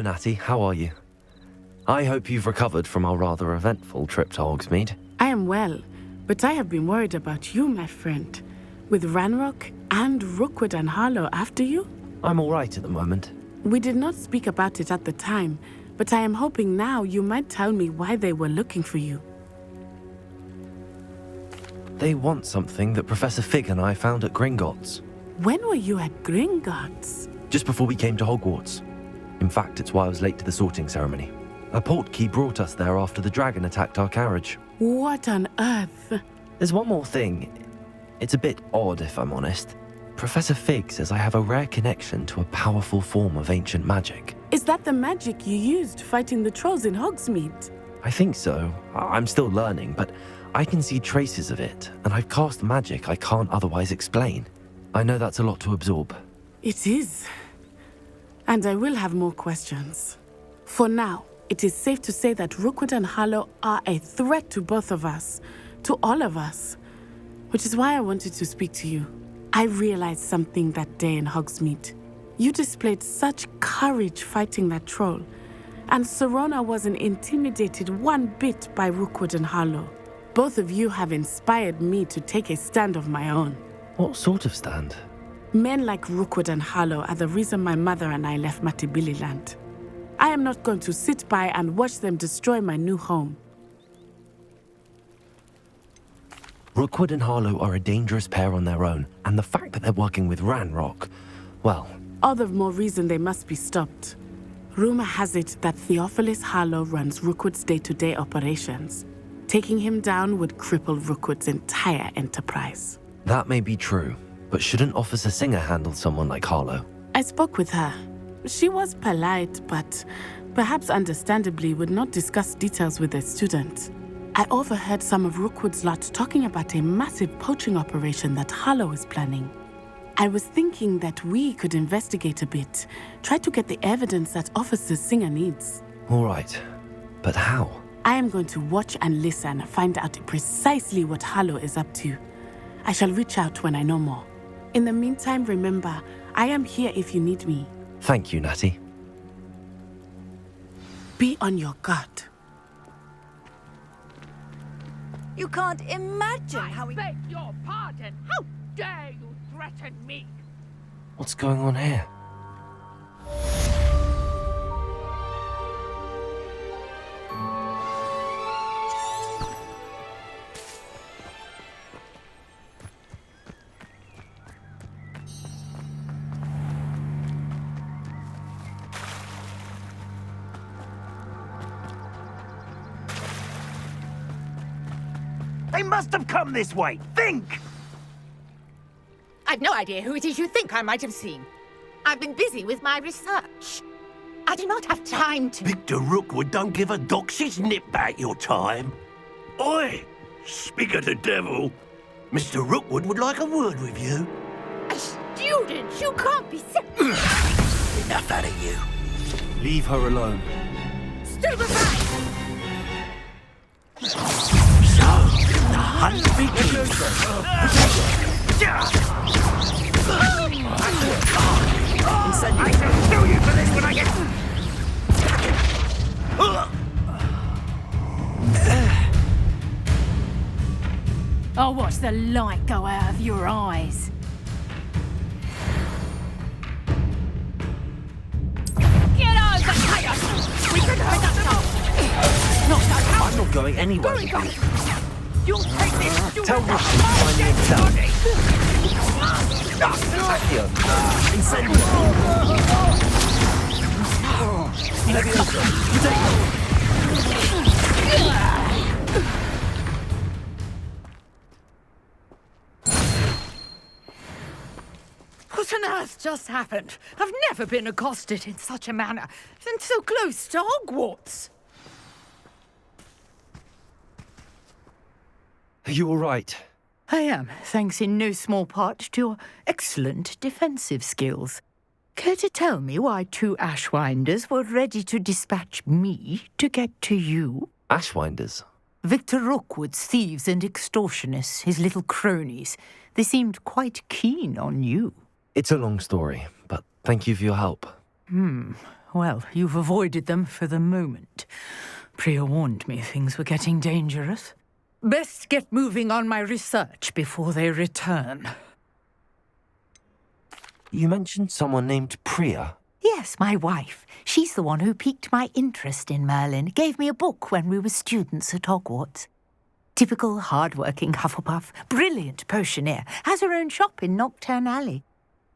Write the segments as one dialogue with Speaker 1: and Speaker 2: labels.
Speaker 1: Natty. How are you? I hope you've recovered from our rather eventful trip to Hogsmeade.
Speaker 2: I am well, but I have been worried about you, my friend. With Ranrock and Rookwood and Harlow after you?
Speaker 1: I'm all right at the moment.
Speaker 2: We did not speak about it at the time, but I am hoping now you might tell me why they were looking for you.
Speaker 1: They want something that Professor Fig and I found at Gringotts.
Speaker 2: When were you at Gringotts?
Speaker 1: Just before we came to Hogwarts. In fact, it's why I was late to the sorting ceremony. A portkey brought us there after the dragon attacked our carriage.
Speaker 2: What on earth?
Speaker 1: There's one more thing. It's a bit odd, if I'm honest. Professor Fig says I have a rare connection to a powerful form of ancient magic.
Speaker 2: Is that the magic you used fighting the trolls in Hogsmeade?
Speaker 1: I think so. I'm still learning, but I can see traces of it, and I've cast magic I can't otherwise explain. I know that's a lot to absorb.
Speaker 2: It is. And I will have more questions. For now, it is safe to say that Rookwood and Harlow are a threat to both of us, to all of us, which is why I wanted to speak to you. I realized something that day in Hogsmeade. You displayed such courage fighting that troll, and Serona wasn't intimidated one bit by Rookwood and Harlow. Both of you have inspired me to take a stand of my own.
Speaker 1: What sort of stand?
Speaker 2: Men like Rookwood and Harlow are the reason my mother and I left Matabeleland. I am not going to sit by and watch them destroy my new home.
Speaker 1: Rookwood and Harlow are a dangerous pair on their own, and the fact that they're working with Ranrock, well...
Speaker 2: All the more reason they must be stopped. Rumor has it that Theophilus Harlow runs Rookwood's day-to-day operations. Taking him down would cripple Rookwood's entire enterprise.
Speaker 1: That may be true, but shouldn't Officer Singer handle someone like Harlow?
Speaker 2: I spoke with her. She was polite, but perhaps understandably would not discuss details with a student. I overheard some of Rookwood's lot talking about a massive poaching operation that Harlow is planning. I was thinking that we could investigate a bit, try to get the evidence that Officer Singer needs.
Speaker 1: All right, but how?
Speaker 2: I am going to watch and listen, find out precisely what Harlow is up to. I shall reach out when I know more. In the meantime, remember, I am here if you need me.
Speaker 1: Thank you, Natty.
Speaker 2: Be on your guard.
Speaker 3: You can't imagine how
Speaker 4: I beg your pardon. How dare you threaten me?
Speaker 1: What's going on here?
Speaker 5: They must have come this way. Think!
Speaker 4: I've no idea who it is you think I might have seen. I've been busy with my research. I do not have time to...
Speaker 5: Victor Rookwood don't give a doxy's nip back your time. Oi! Speak of the devil. Mr. Rookwood would like a word with you.
Speaker 4: A student? You can't be sick.
Speaker 5: Enough out of you.
Speaker 1: Leave her alone.
Speaker 4: Still beside!
Speaker 5: So, the hunt begins. I shall sue you for this when I get...
Speaker 6: I'll watch the light go out of your eyes.
Speaker 4: Get over here! We can hide up now! Not so how...
Speaker 1: I'm not going anywhere.
Speaker 4: Very good. You'll take this student
Speaker 1: Tell Rookwood to find me himself.
Speaker 4: What on earth just happened? I've never been accosted in such a manner, and so close to Hogwarts.
Speaker 1: Are you all right?
Speaker 4: I am, thanks in no small part to your excellent defensive skills. Care to tell me why two Ashwinders were ready to dispatch me to get to you?
Speaker 1: Ashwinders?
Speaker 4: Victor Rookwood's thieves and extortionists, his little cronies. They seemed quite keen on you.
Speaker 1: It's a long story, but thank you for your help.
Speaker 4: Well, you've avoided them for the moment. Priya warned me things were getting dangerous. Best get moving on my research before they return.
Speaker 1: You mentioned someone named Priya.
Speaker 4: Yes, my wife. She's the one who piqued my interest in Merlin. Gave me a book when we were students at Hogwarts. Typical hard-working Hufflepuff, brilliant potioneer, has her own shop in Knockturn Alley.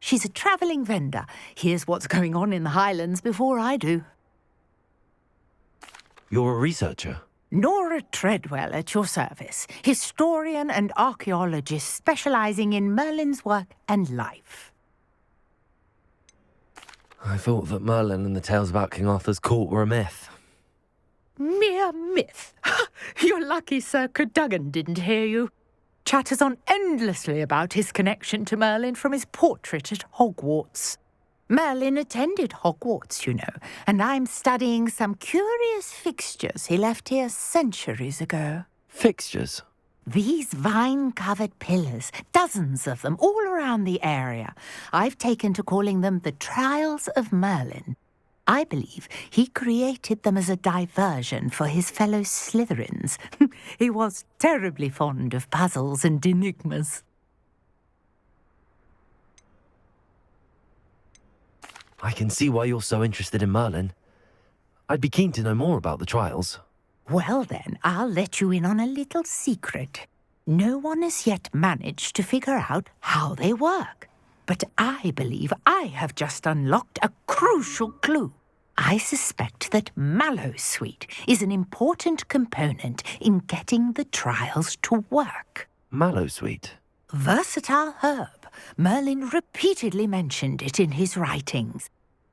Speaker 4: She's a travelling vendor. Hears what's going on in the Highlands before I do.
Speaker 1: You're a researcher?
Speaker 4: Nora Treadwell at your service, historian and archaeologist specialising in Merlin's work and life.
Speaker 1: I thought that Merlin and the tales about King Arthur's court were a myth.
Speaker 4: Mere myth. You're lucky Sir Cadogan didn't hear you. Chatters on endlessly about his connection to Merlin from his portrait at Hogwarts. Merlin attended Hogwarts, you know, and I'm studying some curious fixtures he left here centuries ago.
Speaker 1: Fixtures?
Speaker 4: These vine-covered pillars, dozens of them, all around the area. I've taken to calling them the Trials of Merlin. I believe he created them as a diversion for his fellow Slytherins. He was terribly fond of puzzles and enigmas.
Speaker 1: I can see why you're so interested in Merlin. I'd be keen to know more about the trials.
Speaker 4: Well then, I'll let you in on a little secret. No one has yet managed to figure out how they work. But I believe I have just unlocked a crucial clue. I suspect that Mallowsweet is an important component in getting the trials to work.
Speaker 1: Mallowsweet?
Speaker 4: Versatile herb. Merlin repeatedly mentioned it in his writings.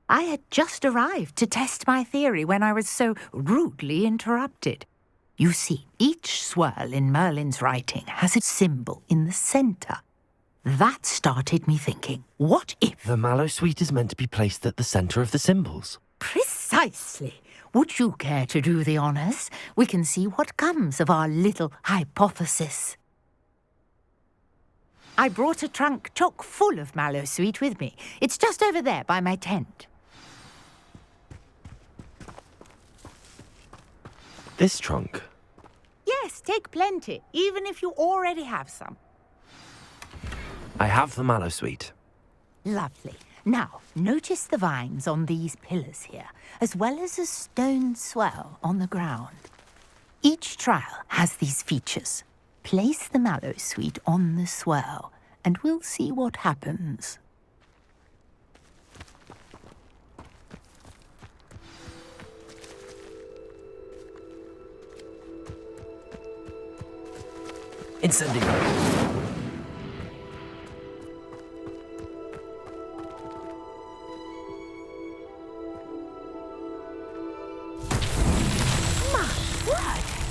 Speaker 4: I had just arrived to test my theory when I was so rudely interrupted. You see, each swirl in Merlin's writing has a symbol in the centre. That started me thinking, what if...
Speaker 1: The Mallowsweet is meant to be placed at the centre of the symbols.
Speaker 4: Precisely. Would you care to do the honours? We can see what comes of our little hypothesis. I brought a trunk chock full of Mallowsweet with me. It's just over there by my tent.
Speaker 1: This trunk?
Speaker 4: Yes, take plenty, even if you already have some.
Speaker 1: I have the Mallowsweet.
Speaker 4: Lovely. Now, notice the vines on these pillars here, as well as a stone swell on the ground. Each trial has these features. Place the Mallowsweet on the swell, and we'll see what happens.
Speaker 1: Incendio.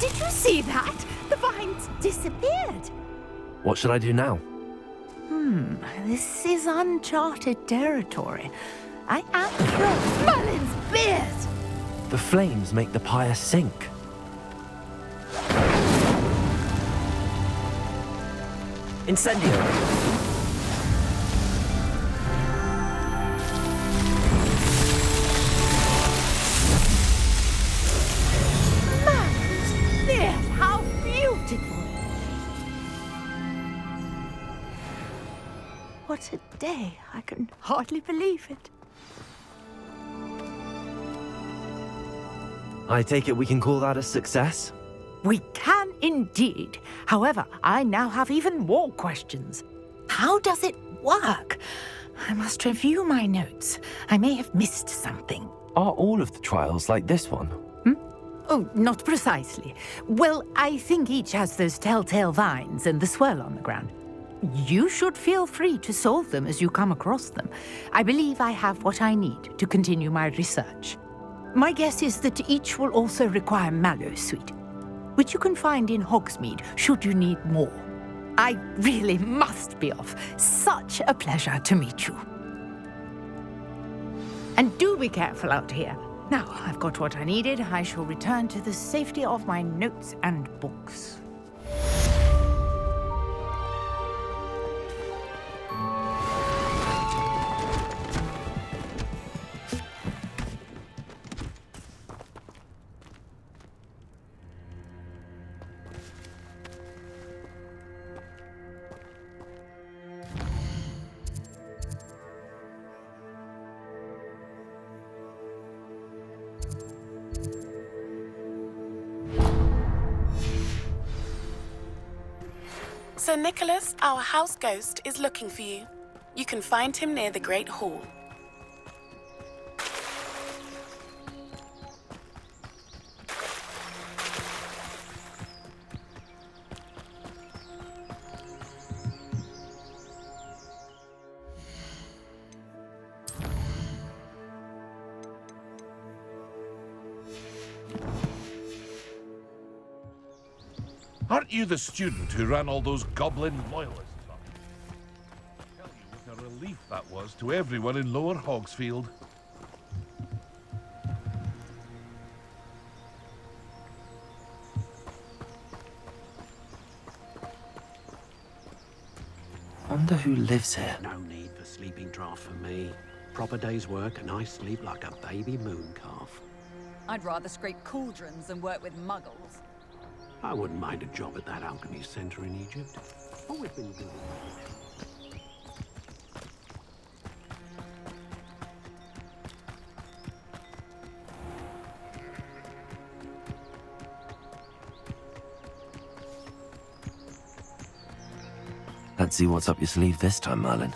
Speaker 4: Did you see that? The vines disappeared.
Speaker 1: What should I do now?
Speaker 4: This is uncharted territory. I am sure Merlin's beard!
Speaker 1: The flames make the pyre sink. Incendio.
Speaker 4: What a day. I can hardly believe it.
Speaker 1: I take it we can call that a success?
Speaker 4: We can indeed. However, I now have even more questions. How does it work? I must review my notes. I may have missed something.
Speaker 1: Are all of the trials like this one?
Speaker 4: Oh, not precisely. Well, I think each has those telltale vines and the swirl on the ground. You should feel free to solve them as you come across them. I believe I have what I need to continue my research. My guess is that each will also require Mallowsweet, which you can find in Hogsmeade should you need more. I really must be off. Such a pleasure to meet you. And do be careful out here. Now I've got what I needed, I shall return to the safety of my notes and books.
Speaker 2: Sir Nicholas, our house ghost, is looking for you. You can find him near the Great Hall.
Speaker 7: Aren't you the student who ran all those goblin loyalists up? I tell you what a relief that was to everyone in Lower Hogsfield.
Speaker 1: Wonder who lives here.
Speaker 8: No need for sleeping draft for me. Proper day's work and I sleep like a baby moon calf.
Speaker 3: I'd rather scrape cauldrons than work with muggles.
Speaker 8: I wouldn't mind a job at that alchemy centre in Egypt. Always been good.
Speaker 1: Let's see what's up your sleeve this time, Merlin.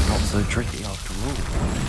Speaker 1: Not so tricky after all.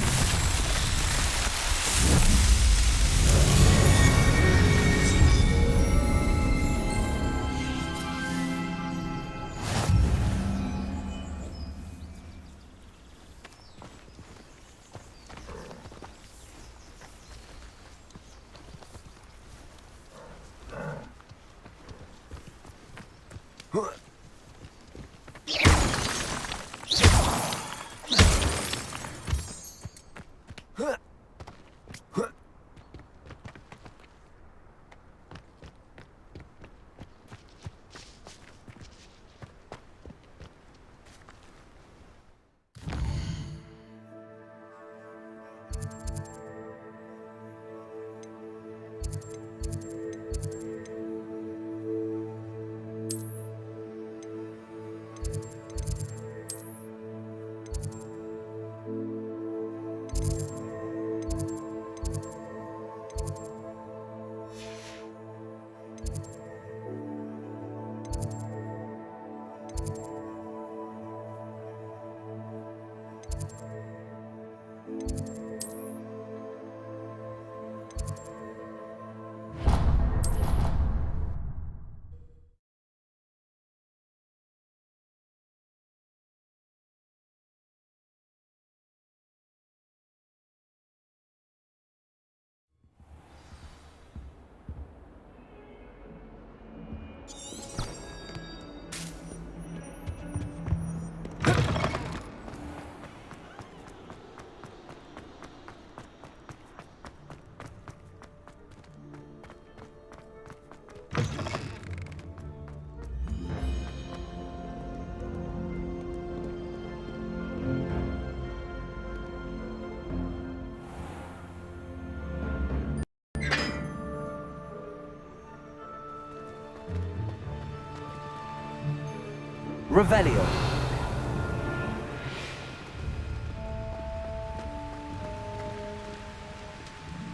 Speaker 1: Revelio.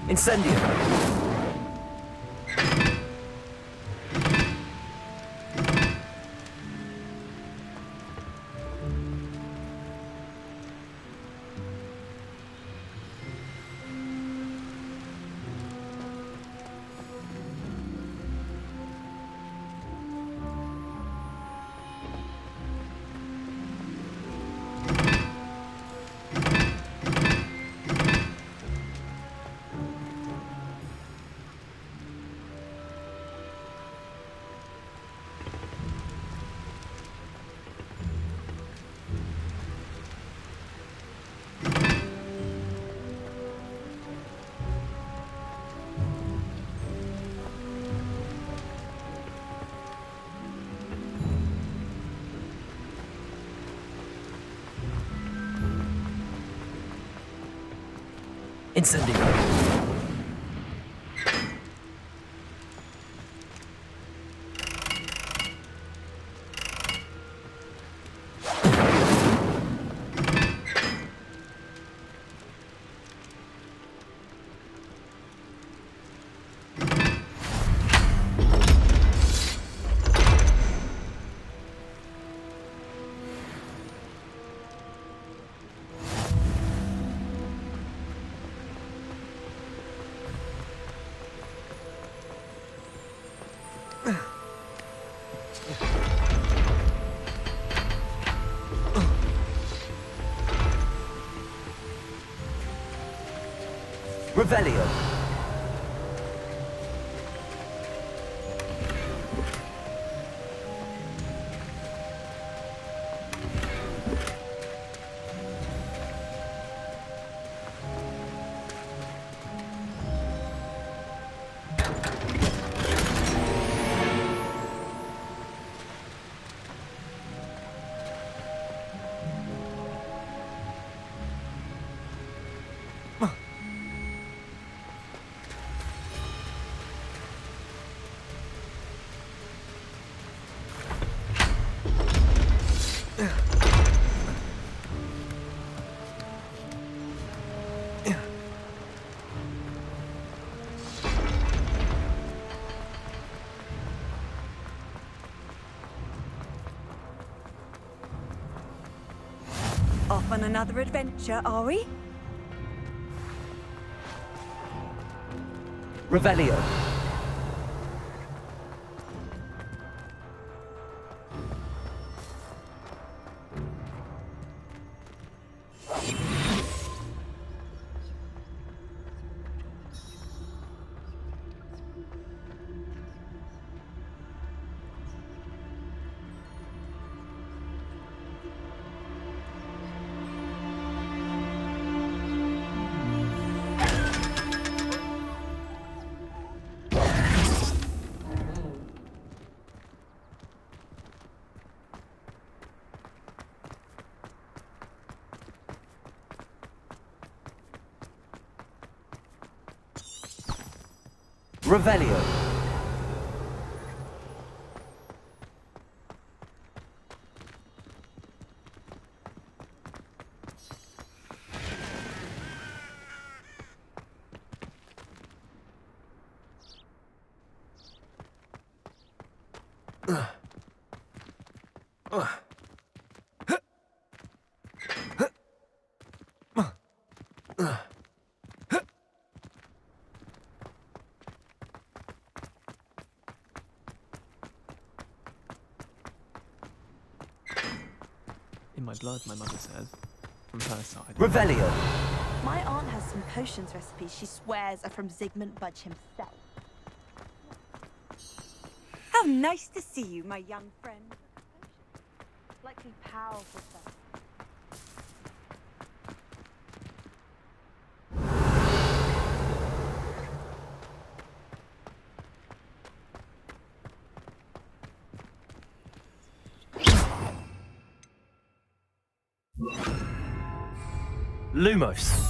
Speaker 1: Incendio. Incendio. Revelio.
Speaker 9: Off on another adventure, are we?
Speaker 1: Revelio. Revelio.
Speaker 10: In my blood, my mother says, from her side.
Speaker 1: Revelio.
Speaker 9: My aunt has some potions recipes she swears are from Zygmunt Budge himself. How nice to see you, my young friend. Like incredibly powerful stuff.
Speaker 1: Lumos.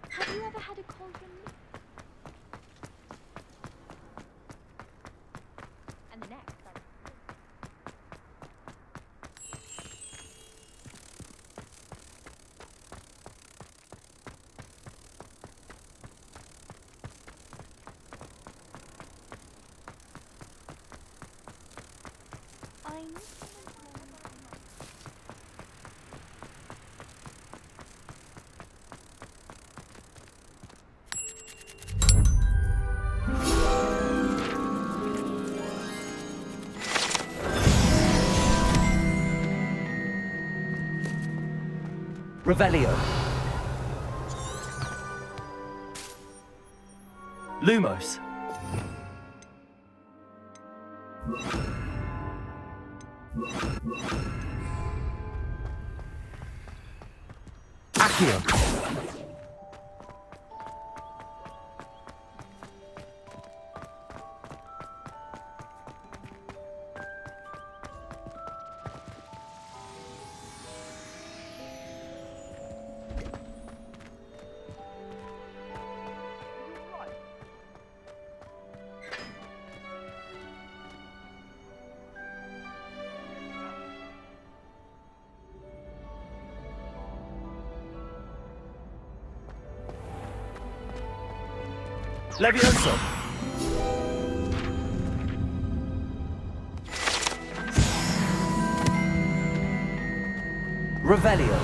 Speaker 9: Have you ever had a cauldron? And the next, I know
Speaker 1: Revelio. Lumos. Accio. Levioso. Revelio.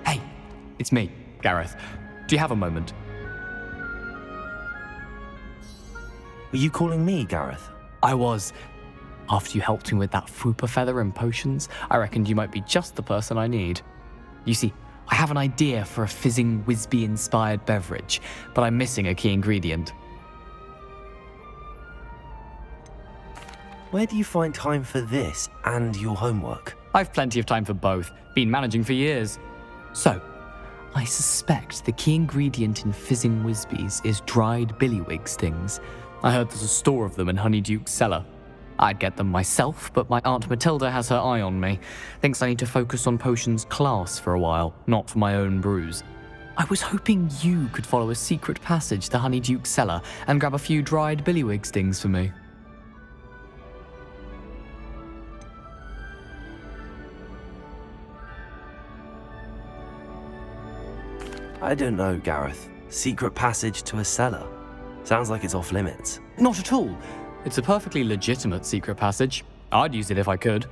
Speaker 10: Hey, it's me, Gareth. Do you have a moment?
Speaker 1: Were you calling me, Gareth?
Speaker 10: I was. After you helped me with that Fupa feather and potions, I reckoned you might be just the person I need. You see, I have an idea for a fizzing Whizbee-inspired beverage, but I'm missing a key ingredient.
Speaker 1: Where do you find time for this and your homework?
Speaker 10: I've plenty of time for both. Been managing for years. So, I suspect the key ingredient in fizzing Whizbees is dried billywig stings. I heard there's a store of them in Honeyduke's cellar. I'd get them myself, but my Aunt Matilda has her eye on me. Thinks I need to focus on potions class for a while, not for my own brews. I was hoping you could follow a secret passage to Honeyduke's cellar and grab a few dried billywig stings for me.
Speaker 1: I don't know, Gareth. Secret passage to a cellar. Sounds like it's off limits.
Speaker 10: Not at all. It's a perfectly legitimate secret passage. I'd use it if I could.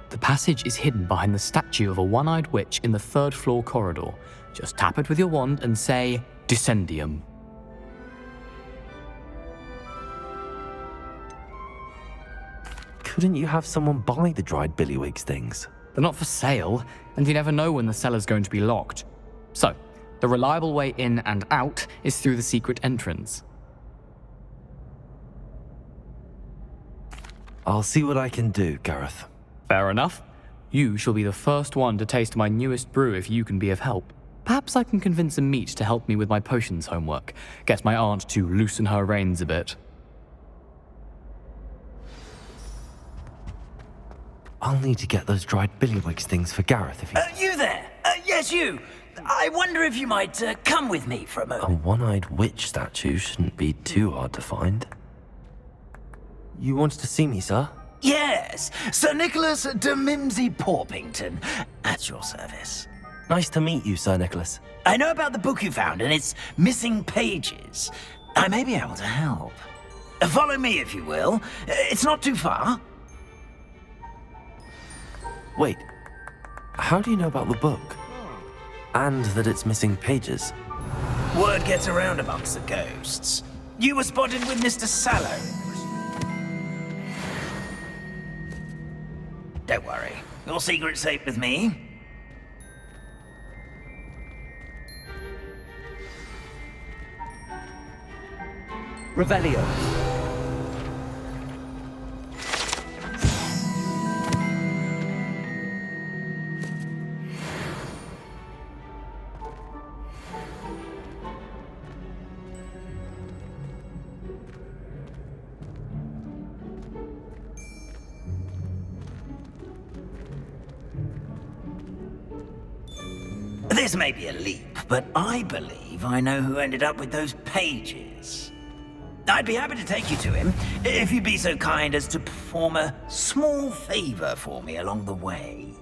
Speaker 10: The passage is hidden behind the statue of a one-eyed witch in the third-floor corridor. Just tap it with your wand and say, Descendium.
Speaker 1: Couldn't you have someone buy the dried billywig stings?
Speaker 10: They're not for sale, and you never know when the cellar's going to be locked. So, the reliable way in and out is through the secret entrance.
Speaker 1: I'll see what I can do, Gareth.
Speaker 10: Fair enough. You shall be the first one to taste my newest brew if you can be of help. Perhaps I can convince a meat to help me with my potions homework. Get my aunt to loosen her reins a bit.
Speaker 1: I'll need to get those dried billywig stings for Gareth if he...
Speaker 11: You there? Yes, you. I wonder if you might come with me for a
Speaker 1: A
Speaker 11: moment.
Speaker 1: one-eyed witch statue shouldn't be too hard to find. You wanted to see me, sir?
Speaker 11: Yes, Sir Nicholas de Mimsy Porpington, at your service.
Speaker 1: Nice to meet you, Sir Nicholas.
Speaker 11: I know about the book you found and its missing pages. I may be able to help. Follow me, if you will. It's not too far.
Speaker 1: Wait, how do you know about the book? And that it's missing pages?
Speaker 11: Word gets around amongst the ghosts. You were spotted with Mr. Sallow. Don't worry. Your secret's safe with me.
Speaker 1: Revelio.
Speaker 11: This may be a leap, but I believe I know who ended up with those pages. I'd be happy to take you to him, if you'd be so kind as to perform a small favor for me along the way.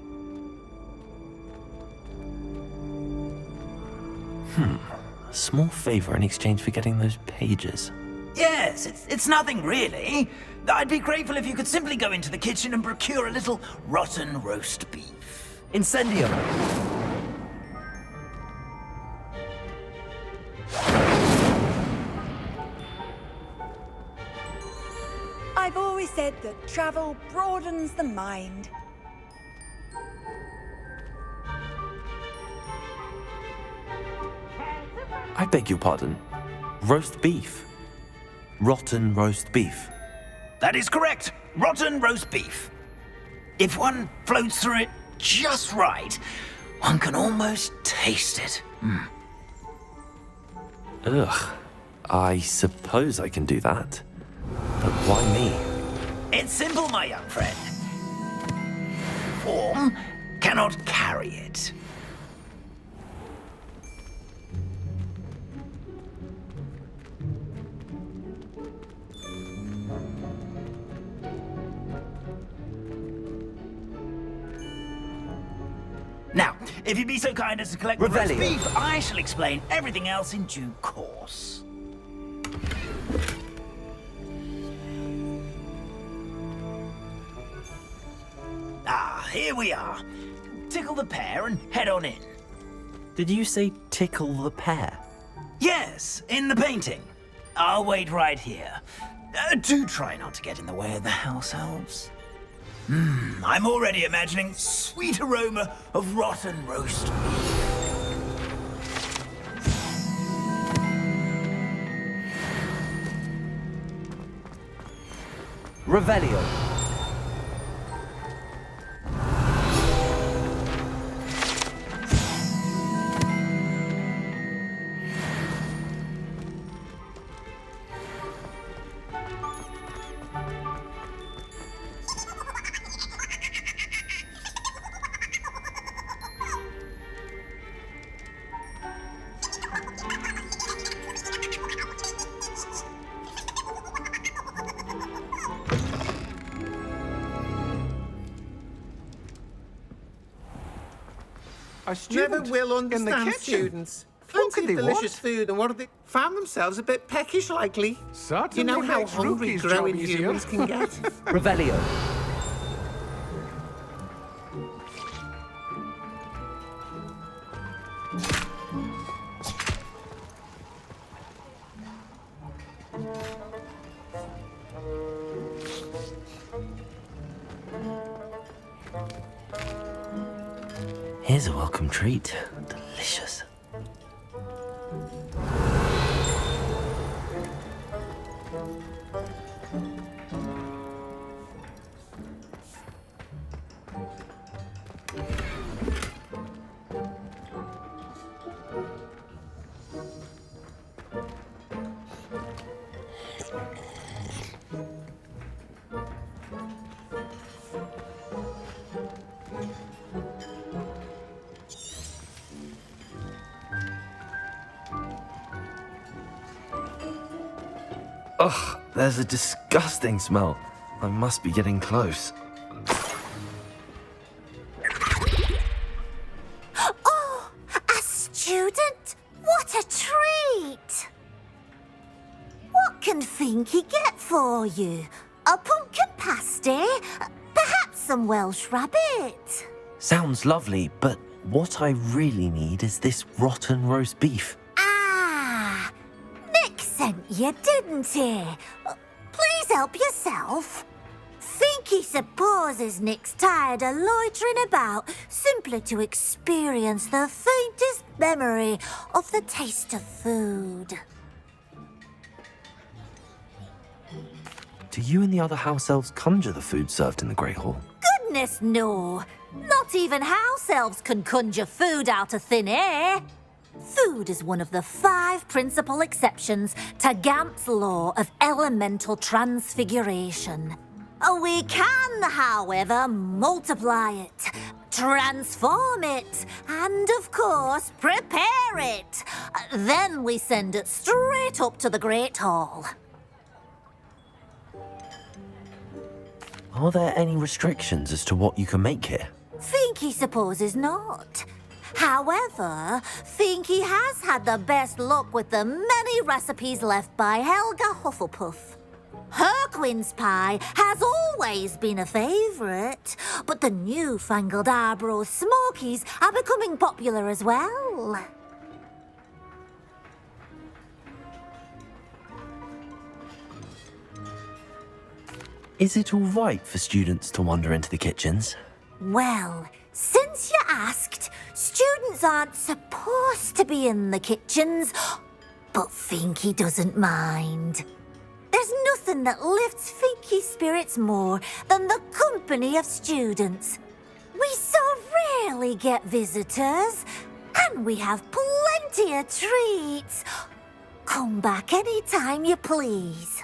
Speaker 1: A small favor in exchange for getting those pages.
Speaker 11: Yes, it's nothing really. I'd be grateful if you could simply go into the kitchen and procure a little rotten roast beef.
Speaker 1: Incendio!
Speaker 9: I've always said that travel broadens the mind.
Speaker 1: I beg your pardon. Roast beef. Rotten roast beef.
Speaker 11: That is correct. Rotten roast beef. If one floats through it just right, one can almost taste it.
Speaker 1: Ugh. I suppose I can do that. But why me?
Speaker 11: It's simple, my young friend. Form cannot carry it. Now, if you'd be so kind as to collect the roast beef, I shall explain everything else in due course. Ah, here we are. Tickle the pear and head on in.
Speaker 1: Did you say tickle the pear?
Speaker 11: Yes, in the painting. I'll wait right here. Do try not to get in the way of the house elves. I'm already imagining sweet aroma of rotten roast beef.
Speaker 1: Revelio.
Speaker 12: Never will understand students. Plenty of delicious food, and what have they found themselves a bit peckish likely? You know how hungry growing humans can get.
Speaker 1: Revelio. Here's a welcome treat. Delicious. Ugh, there's a disgusting smell. I must be getting close.
Speaker 13: Oh, a student? What a treat! What can Finky get for you. A pumpkin pasty, perhaps some Welsh rabbit.
Speaker 1: Sounds lovely, but what I really need is this rotten roast beef.
Speaker 13: Ah, Nick sent you, didn't he? Please help yourself. Think he supposes Nick's tired of loitering about simply to experience the faintest memory of the taste of food.
Speaker 1: Do you and the other house elves conjure the food served in the Great Hall?
Speaker 13: Goodness, no. Not even house elves can conjure food out of thin air. Food is one of the 5 principal exceptions to Gamp's law of elemental transfiguration. We can, however, multiply it, transform it, and, of course, prepare it. Then we send it straight up to the Great Hall.
Speaker 1: Are there any restrictions as to what you can make here?
Speaker 13: Finky supposes not. However, Finky has had the best luck with the many recipes left by Helga Hufflepuff. Her quince pie has always been a favourite, but the newfangled Arbroath Smokies are becoming popular as well.
Speaker 1: Is it all right for students to wander into the kitchens?
Speaker 13: Well, since you asked, students aren't supposed to be in the kitchens, but Finky doesn't mind. There's nothing that lifts Finky's spirits more than the company of students. We so rarely get visitors, and we have plenty of treats. Come back any time you please.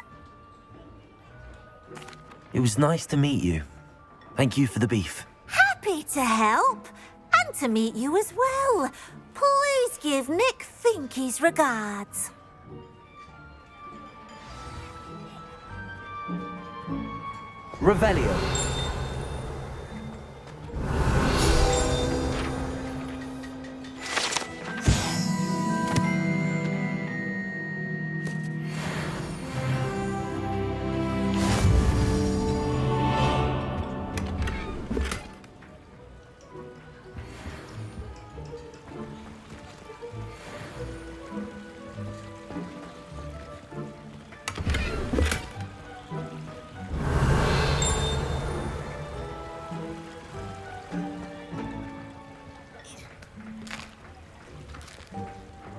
Speaker 1: It was nice to meet you. Thank you for the beef.
Speaker 13: Happy to help, and to meet you as well. Please give Nick Finky's regards.
Speaker 1: Revelio.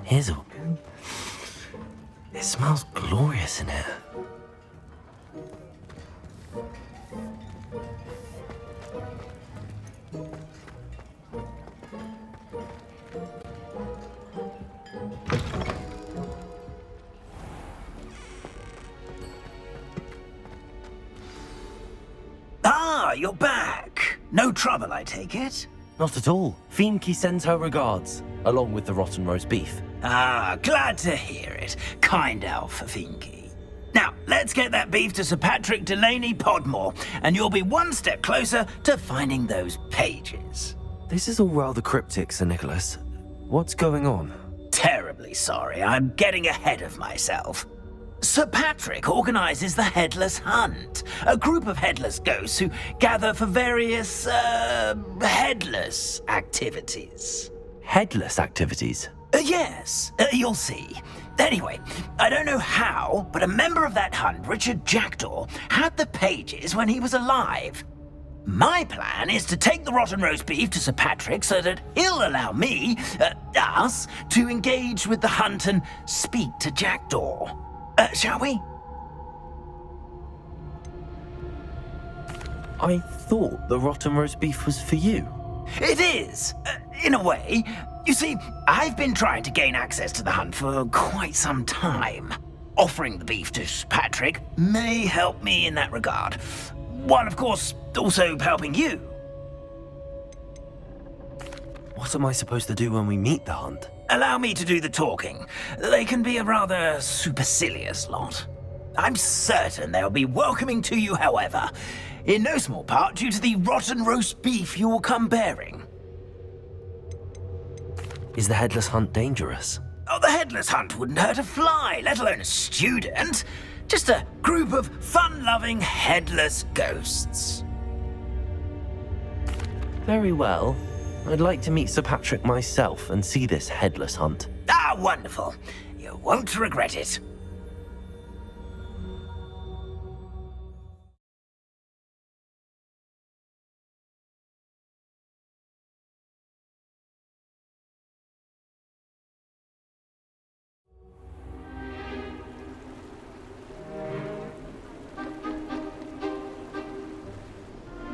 Speaker 1: Hazel, it smells glorious in here.
Speaker 11: Ah, you're back. No trouble, I take it?
Speaker 1: Not at all. Finky sends her regards, along with the rotten roast beef.
Speaker 11: Ah, glad to hear it. Kind elf, Finky. Now, let's get that beef to Sir Patrick Delaney Podmore, and you'll be one step closer to finding those pages.
Speaker 1: This is all rather cryptic, Sir Nicholas. What's going on?
Speaker 11: Terribly sorry, I'm getting ahead of myself. Sir Patrick organises the Headless Hunt, a group of headless ghosts who gather for various, headless activities.
Speaker 1: Headless activities?
Speaker 11: Yes, you'll see. Anyway, I don't know how, but a member of that hunt, Richard Jackdaw, had the pages when he was alive. My plan is to take the rotten roast beef to Sir Patrick so that he'll allow me, us, to engage with the hunt and speak to Jackdaw. Shall we?
Speaker 1: I thought the rotten roast beef was for you.
Speaker 11: It is, in a way. You see, I've been trying to gain access to the hunt for quite some time. Offering the beef to Patrick may help me in that regard. While, of course, also helping you.
Speaker 1: What am I supposed to do when we meet the hunt?
Speaker 11: Allow me to do the talking. They can be a rather supercilious lot. I'm certain they'll be welcoming to you, however, in no small part due to the rotten roast beef you will come bearing.
Speaker 1: Is the headless hunt dangerous?
Speaker 11: Oh, the headless hunt wouldn't hurt a fly, let alone a student. Just a group of fun-loving, headless ghosts.
Speaker 1: Very well. I'd like to meet Sir Patrick myself and see this headless hunt.
Speaker 11: Ah, wonderful. You won't regret it.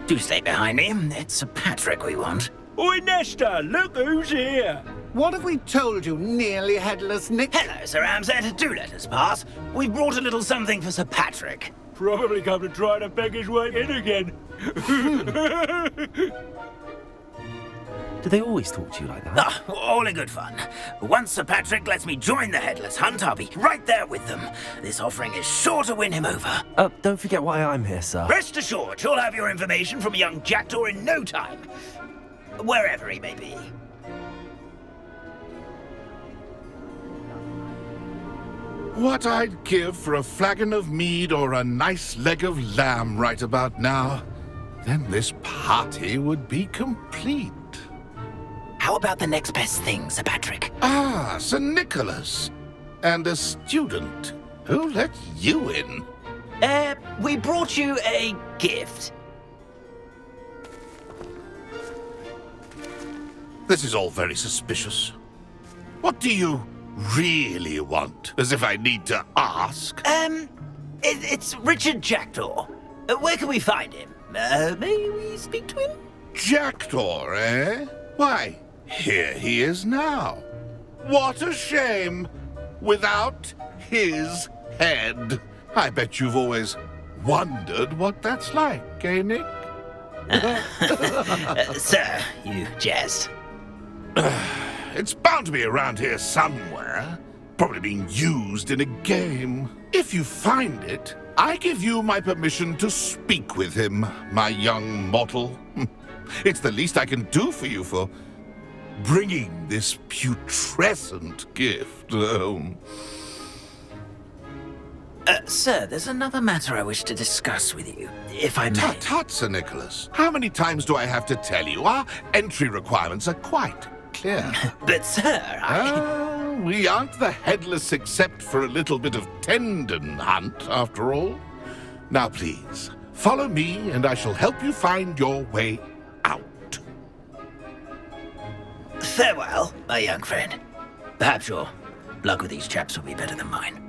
Speaker 11: Do stay behind me. It's Sir Patrick we want.
Speaker 14: Oi, Nesta, look who's here.
Speaker 12: What have we told you, nearly headless Nick?
Speaker 11: Hello, Sir Ramsed. Do let us pass. We brought a little something for Sir Patrick.
Speaker 14: Probably come to try to beg his way in again.
Speaker 1: Do they always talk to you like that?
Speaker 11: Ah, all in good fun. Once Sir Patrick lets me join the headless hunt, I'll be right there with them. This offering is sure to win him over.
Speaker 1: Don't forget why I'm here, sir.
Speaker 11: Rest assured, you'll have your information from a young jackdaw in no time. Wherever he may be.
Speaker 7: What I'd give for a flagon of mead or a nice leg of lamb right about now. Then this party would be complete.
Speaker 11: How about the next best thing, Sir Patrick?
Speaker 7: Ah, Sir Nicholas. And a student. Who let you in?
Speaker 11: We brought you a gift.
Speaker 7: This is all very suspicious. What do you really want? As if I need to ask.
Speaker 11: It's Richard Jackdaw. Where can we find him? May we speak to him?
Speaker 7: Jackdaw, eh? Why, here he is now. What a shame. Without his head. I bet you've always wondered what that's like, eh, Nick?
Speaker 11: Sir, you jest.
Speaker 7: It's bound to be around here somewhere. Probably being used in a game. If you find it, I give you my permission to speak with him, my young mortal. It's the least I can do for you for bringing this putrescent gift home.
Speaker 11: Sir, there's another matter I wish to discuss with you, if I may.
Speaker 7: Tut, tut, Sir Nicholas. How many times do I have to tell you? Our entry requirements are quite clear.
Speaker 11: But, sir,
Speaker 7: we aren't the headless except for a little bit of tendon hunt, after all. Now, please, follow me, and I shall help you find your way out.
Speaker 11: Farewell, my young friend. Perhaps your luck with these chaps will be better than mine.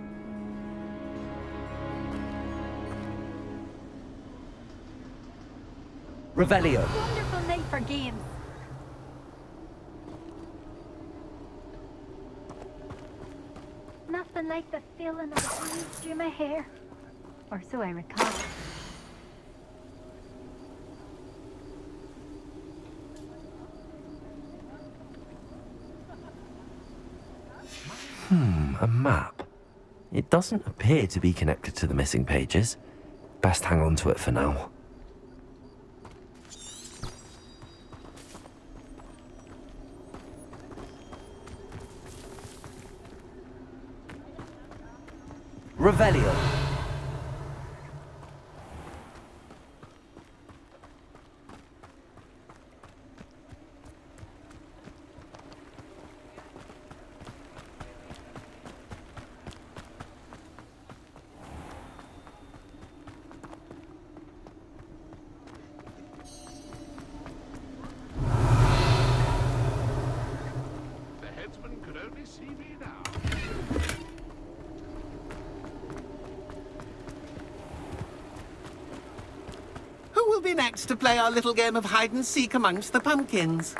Speaker 1: Revelio.
Speaker 6: Wonderful night for games. Nothing like the feeling of the breeze through my hair. Or so I recall.
Speaker 1: A map. It doesn't appear to be connected to the missing pages. Best hang on to it for now. Revelio.
Speaker 7: The headsman could only see me now.
Speaker 12: Who will be next to play our little game of hide-and-seek amongst the pumpkins?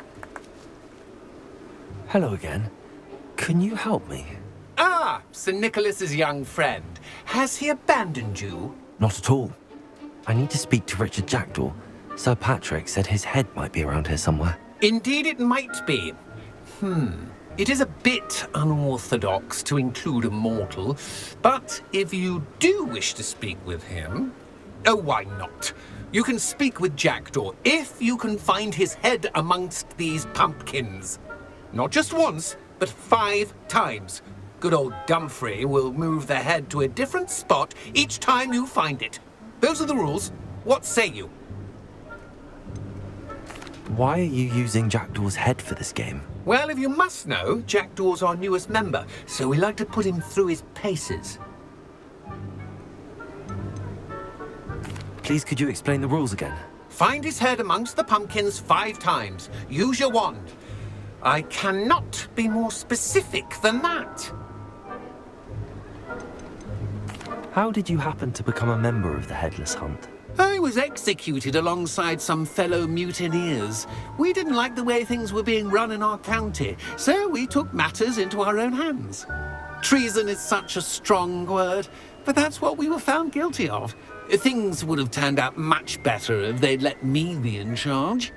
Speaker 1: Hello again. Can you help me?
Speaker 12: Ah, Sir Nicholas's young friend. Has he abandoned you?
Speaker 1: Not at all. I need to speak to Richard Jackdaw. Sir Patrick said his head might be around here somewhere.
Speaker 12: Indeed it might be. It is a bit unorthodox to include a mortal, but if you do wish to speak with him... Oh, why not? You can speak with Jackdaw if you can find his head amongst these pumpkins. Not just once, but 5 times. Good old Dumfrey will move the head to a different spot each time you find it. Those are the rules. What say you?
Speaker 1: Why are you using Jackdaw's head for this game?
Speaker 12: Well, if you must know, Jackdaw's our newest member, so we like to put him through his paces.
Speaker 1: Please, could you explain the rules again?
Speaker 12: Find his head amongst the pumpkins 5 times. Use your wand. I cannot be more specific than that.
Speaker 1: How did you happen to become a member of the Headless Hunt?
Speaker 12: I was executed alongside some fellow mutineers. We didn't like the way things were being run in our county, so we took matters into our own hands. Treason is such a strong word, but that's what we were found guilty of. Things would have turned out much better if they'd let me be in charge.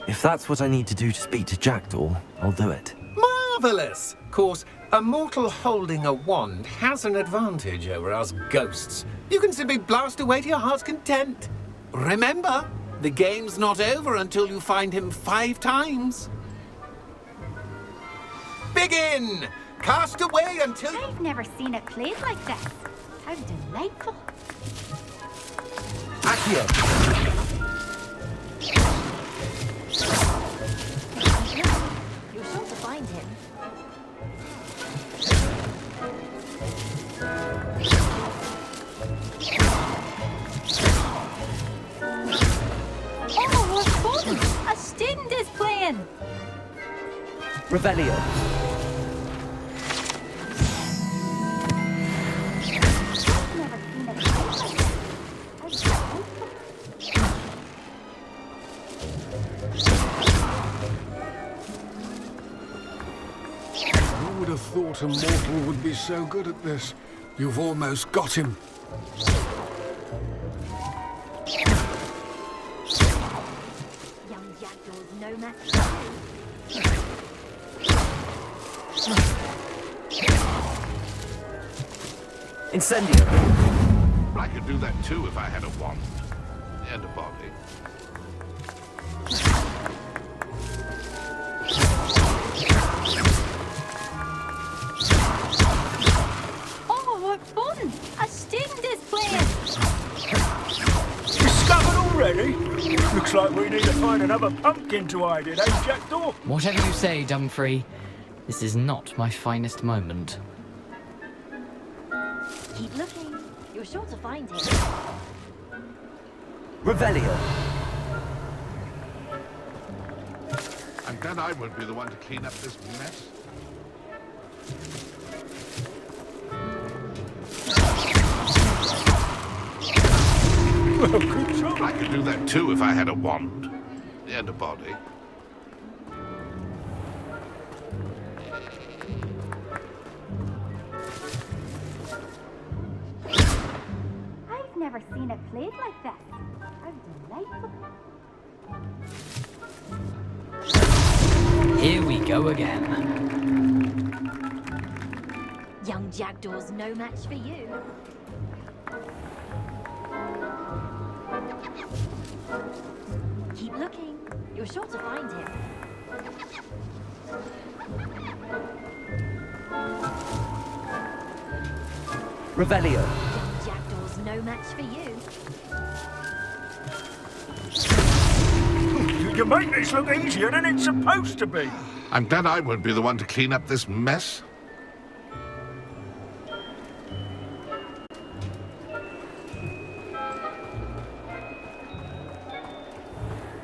Speaker 1: If that's what I need to do to speak to Jackdaw, I'll do it.
Speaker 12: Marvellous! Of course, a mortal holding a wand has an advantage over us ghosts. You can simply blast away to your heart's content. Remember, the game's not over until you find him 5 times. Begin! Cast away until...
Speaker 15: I've never seen it played like this. How delightful.
Speaker 1: Accio!
Speaker 9: You're sure to find him.
Speaker 6: Oh, what fun! A student is playing!
Speaker 1: Revelio.
Speaker 16: Who would have thought a mortal would be so good at this? You've almost got him.
Speaker 9: Young Jackdaw's no match.
Speaker 1: Incendio.
Speaker 7: I could do that too if I had a wand and a body.
Speaker 6: Oh, what fun! A student is playing!
Speaker 14: Discovered already? Looks like we need to find another pumpkin to hide in, eh, Jackdaw?
Speaker 10: Whatever you say, Dumfrey. This is not my finest moment.
Speaker 9: Keep looking. You're sure to find him.
Speaker 1: Revelio.
Speaker 7: I'm glad I won't be the one to clean up this mess.
Speaker 14: Well, good job.
Speaker 7: I could do that too if I had a wand and a body.
Speaker 15: I've never seen it played like this. How delightful.
Speaker 10: Here we go again.
Speaker 9: Young Jackdaw's no match for you. Keep looking. You're sure to find him.
Speaker 1: Revelio.
Speaker 9: Young Jackdaw's no match for you.
Speaker 14: You make this look easier than it's supposed to be.
Speaker 7: I'm glad I won't be the one to clean up this mess.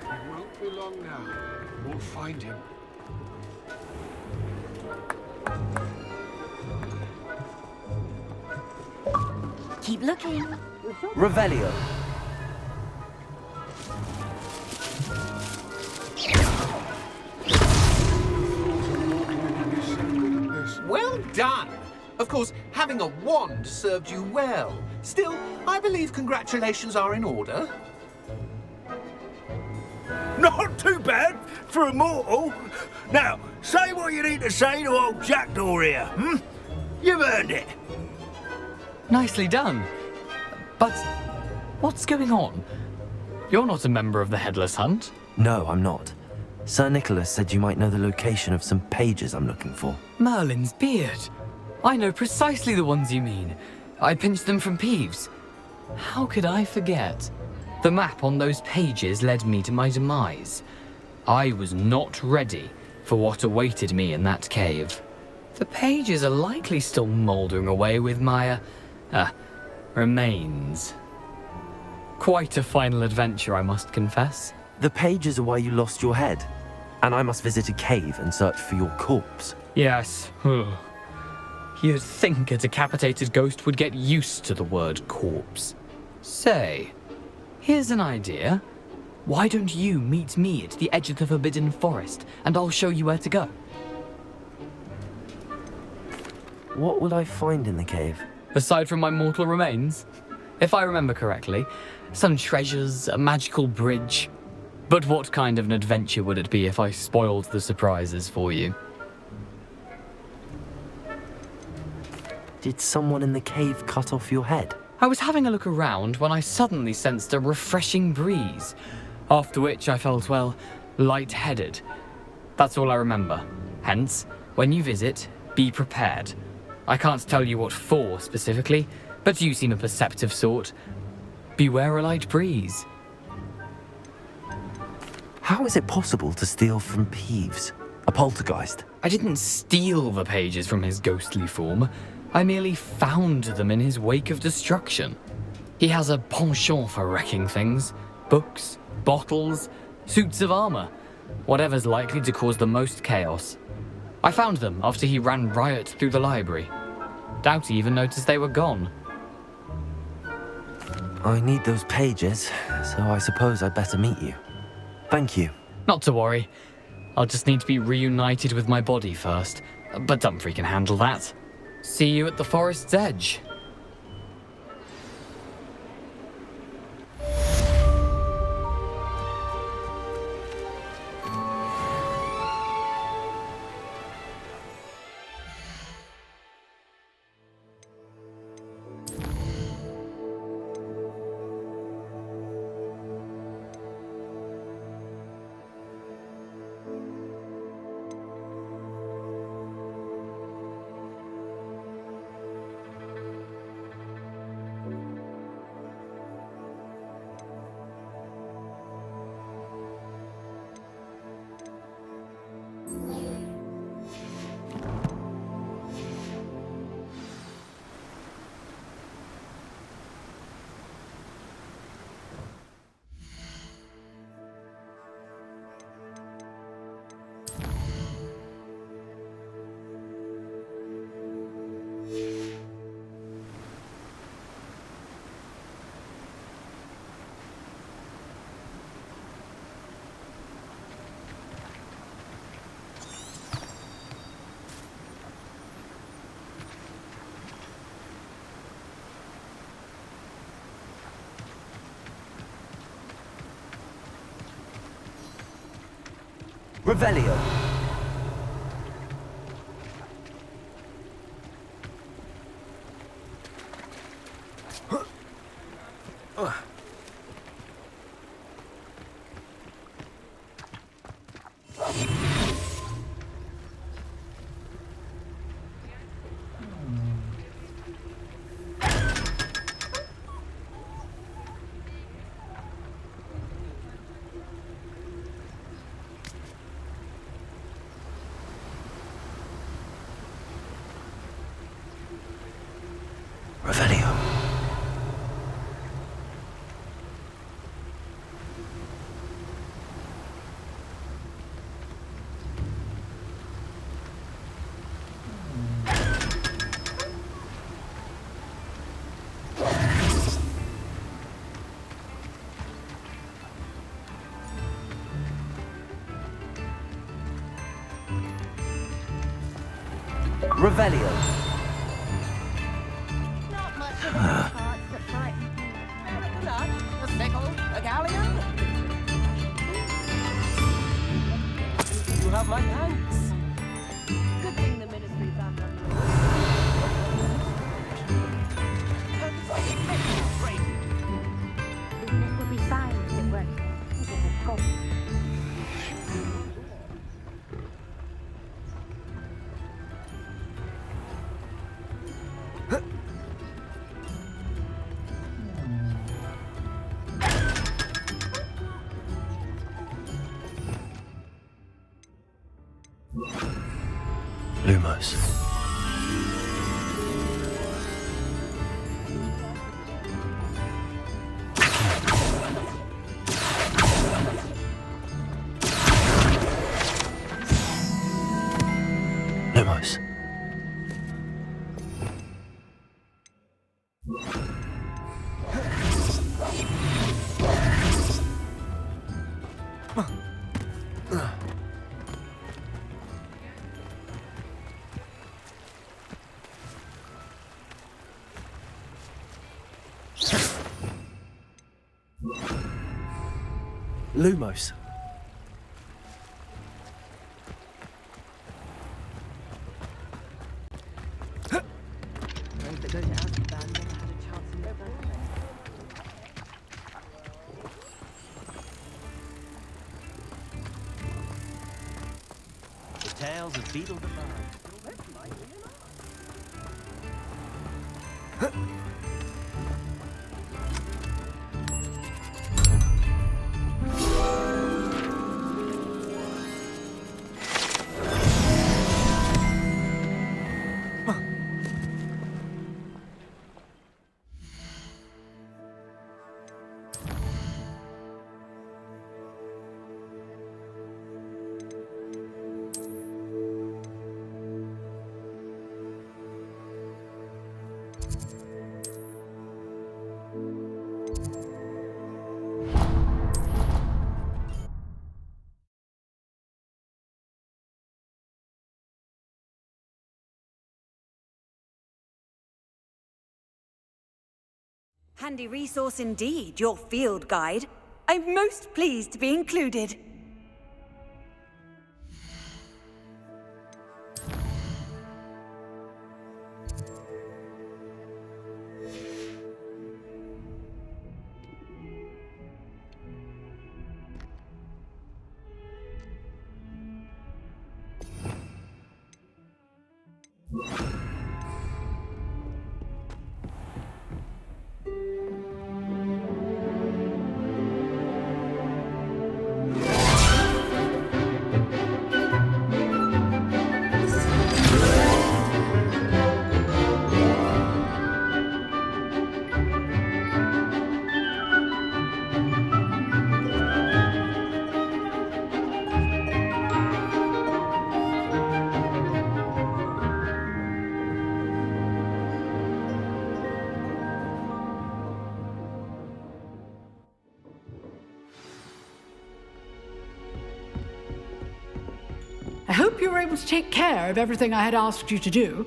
Speaker 16: It won't be long now. We'll find him.
Speaker 9: Keep looking.
Speaker 1: Revelio.
Speaker 12: Well done! Of course, having a wand served you well. Still, I believe congratulations are in order.
Speaker 14: Not too bad for a mortal. Now, say what you need to say to old Jackdaw here, hmm? You've earned it.
Speaker 10: Nicely done. But what's going on? You're not a member of the Headless Hunt.
Speaker 1: No, I'm not. Sir Nicholas said you might know the location of some pages I'm looking for.
Speaker 10: Merlin's beard. I know precisely the ones you mean. I pinched them from Peeves. How could I forget? The map on those pages led me to my demise. I was not ready for what awaited me in that cave. The pages are likely still mouldering away with my, remains. Quite a final adventure, I must confess.
Speaker 1: The pages are why you lost your head, and I must visit a cave and search for your corpse.
Speaker 10: Yes. You'd think a decapitated ghost would get used to the word corpse. Say, here's an idea. Why don't you meet me at the edge of the Forbidden Forest, and I'll show you where to go?
Speaker 1: What will I find in the cave?
Speaker 10: Aside from my mortal remains? If I remember correctly, some treasures, a magical bridge. But what kind of an adventure would it be if I spoiled the surprises for you?
Speaker 1: Did someone in the cave cut off your head?
Speaker 10: I was having a look around when I suddenly sensed a refreshing breeze, after which I felt, well, lightheaded. That's all I remember. Hence, when you visit, be prepared. I can't tell you what for specifically, but you seem a perceptive sort. Beware a light breeze.
Speaker 1: How is it possible to steal from Peeves, a poltergeist?
Speaker 10: I didn't steal the pages from his ghostly form. I merely found them in his wake of destruction. He has a penchant for wrecking things. Books, bottles, suits of armor. Whatever's likely to cause the most chaos. I found them after he ran riot through the library. Doubt he even noticed they were gone.
Speaker 1: I need those pages, so I suppose I'd better meet you. Thank you.
Speaker 10: Not to worry. I'll just need to be reunited with my body first. But Dumfries can handle that. See you at the forest's edge.
Speaker 1: Revelio. Revelio.
Speaker 17: Not much of a cards that frighten me. A sickle, a galleon. You have my thanks. Good thing the ministry's back on you. Business would be fine if it weren't for the gold.
Speaker 1: Lumos. Lumos. Lumos.
Speaker 17: Those that go to Azkaban never had a chance in the first place.
Speaker 18: The tales of Beetle the Bard.
Speaker 19: Handy resource indeed, your field guide. I'm most pleased to be included.
Speaker 20: I hope you were able to take care of everything I had asked you to do.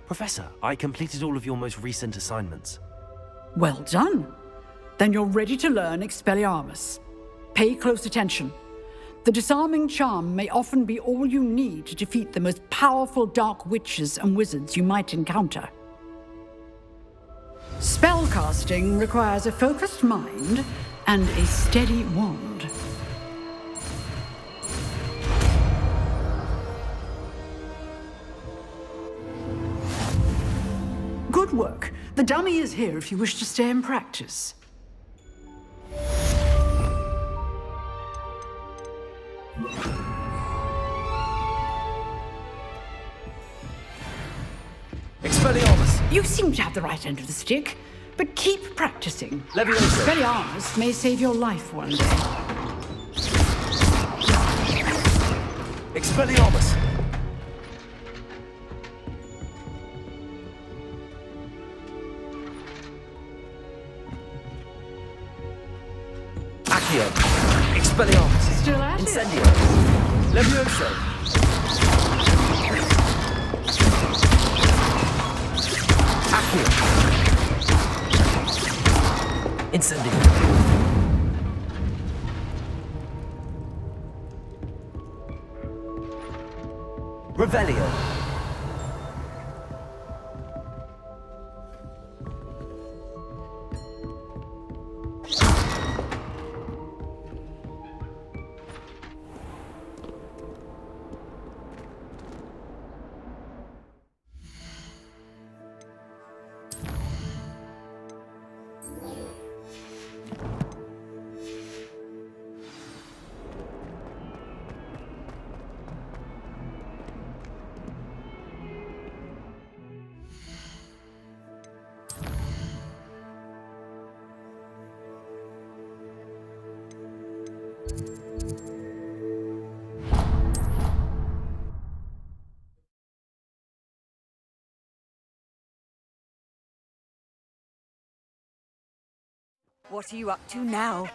Speaker 1: Professor, I completed all of your most recent assignments.
Speaker 20: Well done. Then you're ready to learn Expelliarmus. Pay close attention. The disarming charm may often be all you need to defeat the most powerful dark witches and wizards you might encounter. Spellcasting requires a focused mind and a steady wand. Good work. The dummy is here if you wish to stay and practice.
Speaker 1: Expelliarmus!
Speaker 20: You seem to have the right end of the stick, but keep practicing.
Speaker 1: Leviosa!
Speaker 20: Expelliarmus may save your life one day.
Speaker 1: Expelliarmus! Accio! Expelliarmus!
Speaker 20: Still at it?
Speaker 1: Incendio! Leviosa! Accio! Incendio! Revelio!
Speaker 19: What are you up to now?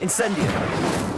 Speaker 1: Incendio!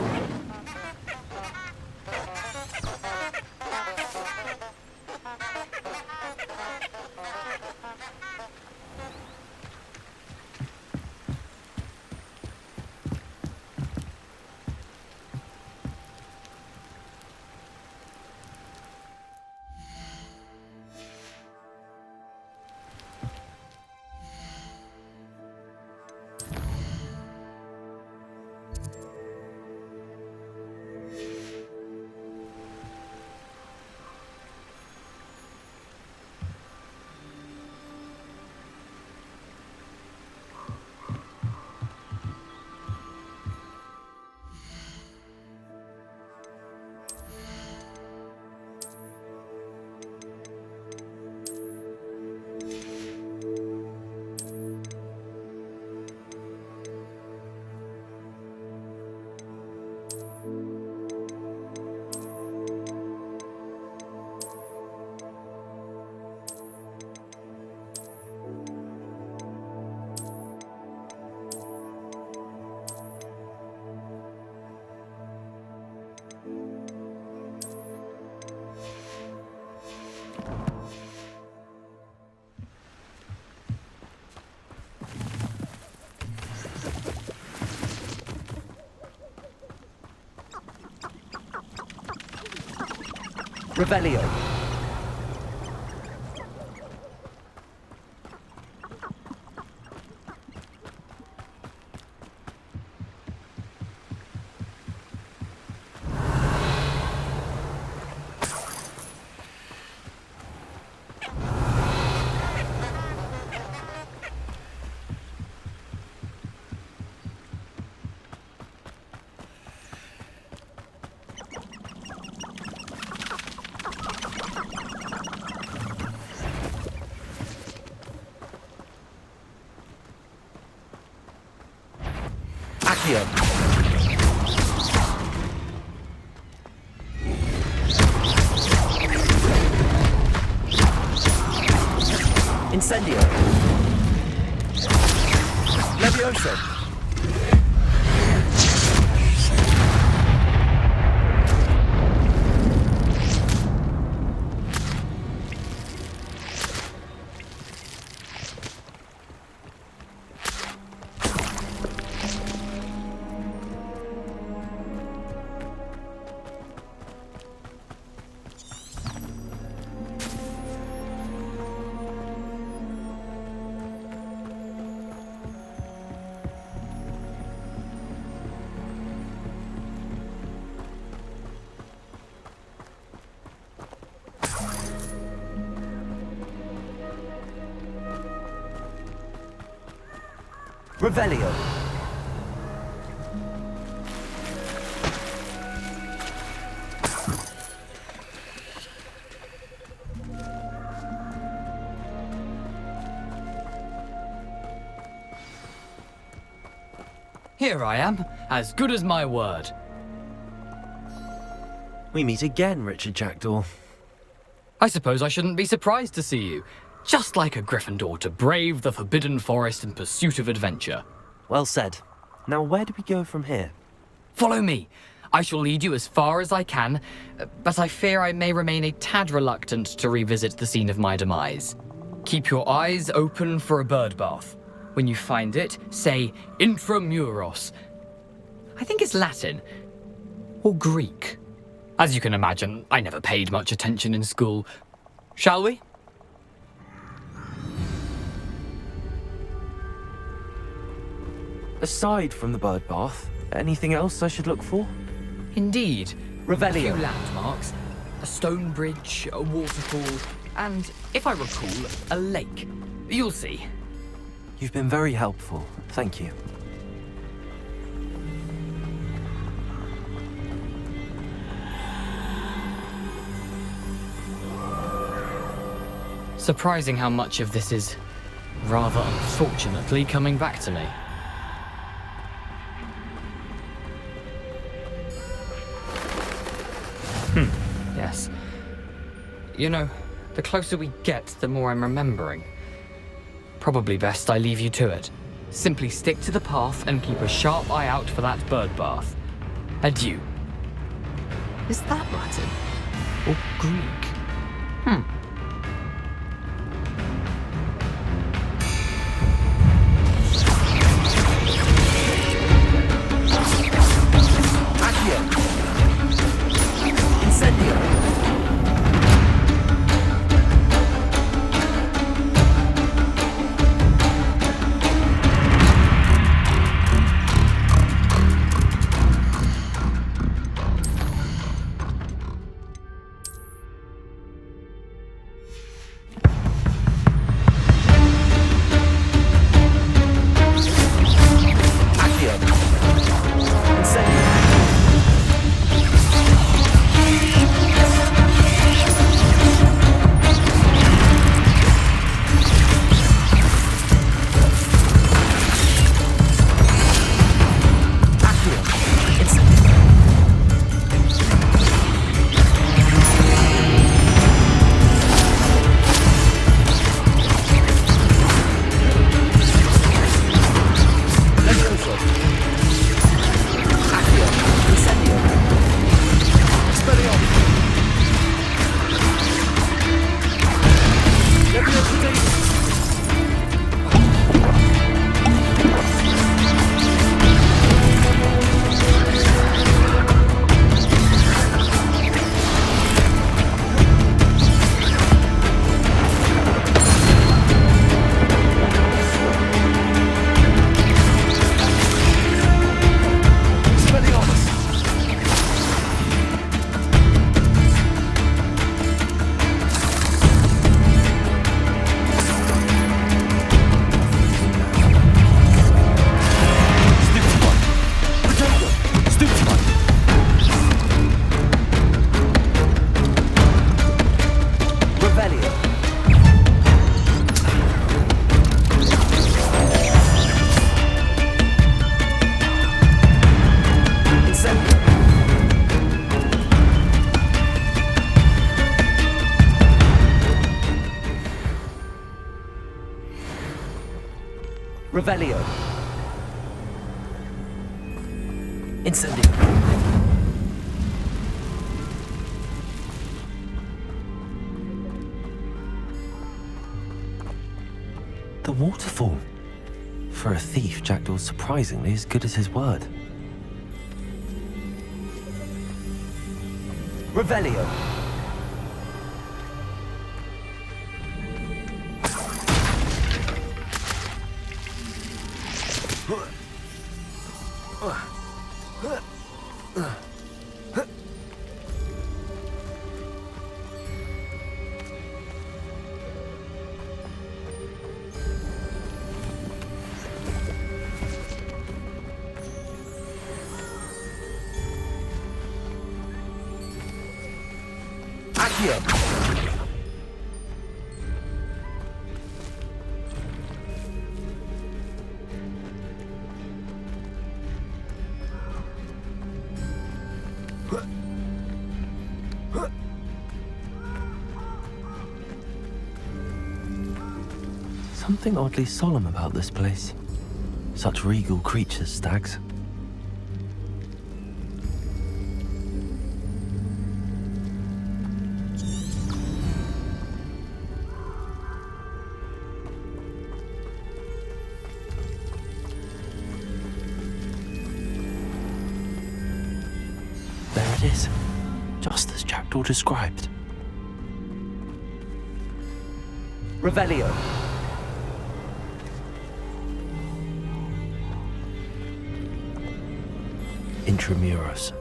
Speaker 1: Revelio! Accio! Incendio! Levioso! Levioso! Revelio.
Speaker 10: Here I am, as good as my word.
Speaker 1: We meet again, Richard Jackdaw.
Speaker 10: I suppose I shouldn't be surprised to see you. Just like a Gryffindor to brave the Forbidden Forest in pursuit of adventure.
Speaker 1: Well said. Now where do we go from here?
Speaker 10: Follow me. I shall lead you as far as I can, but I fear I may remain a tad reluctant to revisit the scene of my demise. Keep your eyes open for a bird bath. When you find it, say intramuros. I think it's Latin. Or Greek. As you can imagine, I never paid much attention in school. Shall we?
Speaker 1: Aside from the bird bath, anything else I should look for?
Speaker 10: Indeed.
Speaker 1: Revelio.
Speaker 10: A few landmarks, a stone bridge, a waterfall, and, if I recall, a lake. You'll see.
Speaker 1: You've been very helpful. Thank you.
Speaker 10: Surprising how much of this is, rather unfortunately, coming back to me. Yes. You know, the closer we get, the more I'm remembering. Probably best I leave you to it. Simply stick to the path and keep a sharp eye out for that bird bath. Adieu. Is that Latin? Or Greek?
Speaker 1: Revelio. Incendio. The waterfall. For a thief, Jackdaw's surprisingly as good as his word. Revelio. Something oddly solemn about this place. Such regal creatures, stags. There it is, just as Jackdaw described. Revelio. Intramuros.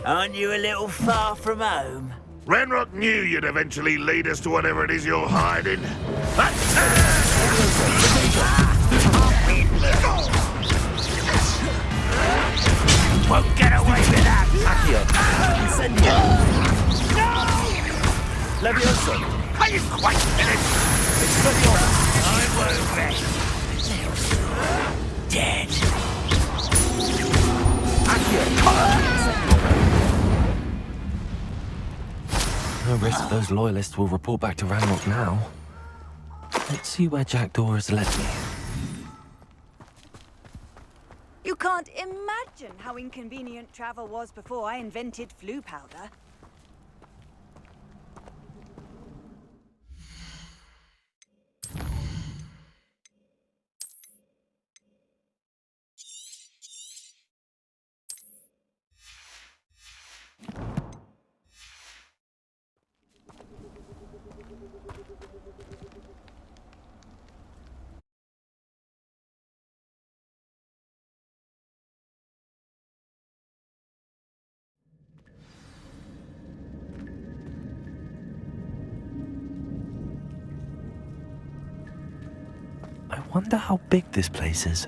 Speaker 11: Aren't you a little far from home?
Speaker 7: Renrock knew you'd eventually lead us to whatever it is you're hiding.
Speaker 11: Won't get away with that!
Speaker 1: Incendio.
Speaker 11: No!
Speaker 1: Levioso.
Speaker 7: Are you quite finished?
Speaker 11: I won't rest. Dead.
Speaker 1: No risk those loyalists will report back to Ranrock now. Let's see where Jackdaw has led me.
Speaker 19: You can't imagine how inconvenient travel was before I invented flu powder.
Speaker 1: I wonder how big this place is.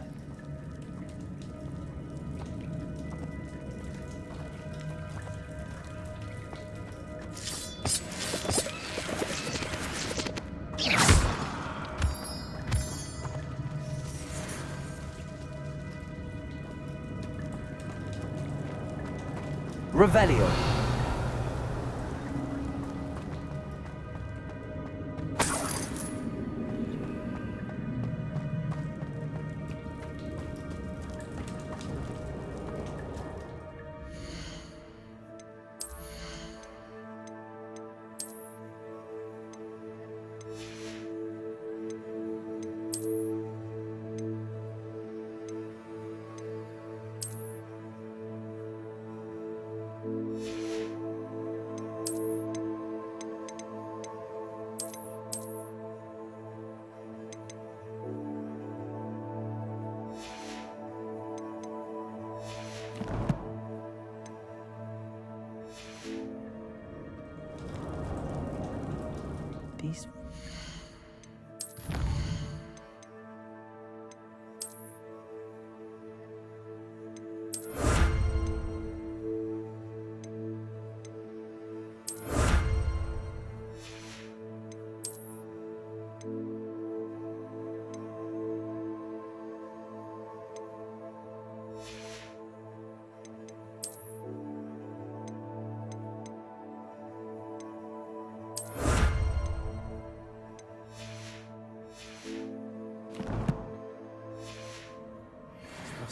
Speaker 1: Revelio.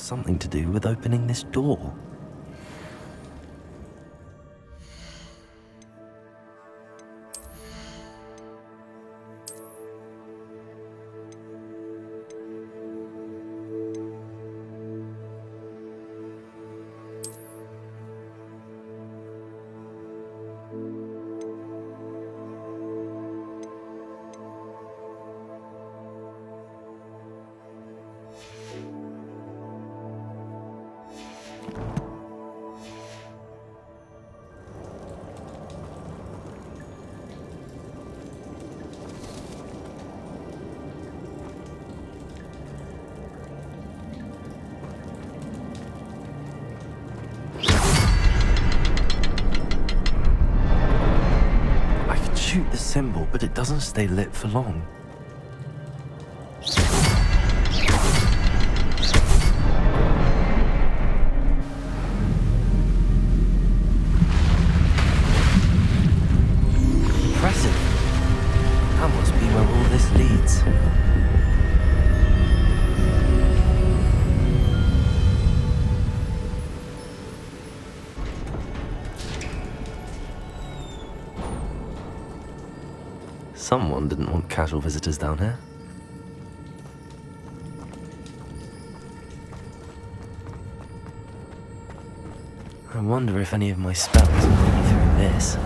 Speaker 1: something to do with opening this door. Shoot the symbol, but it doesn't stay lit for long. Impressive. That must be where all this leads. Someone didn't want casual visitors down here. I wonder if any of my spells will get me through this.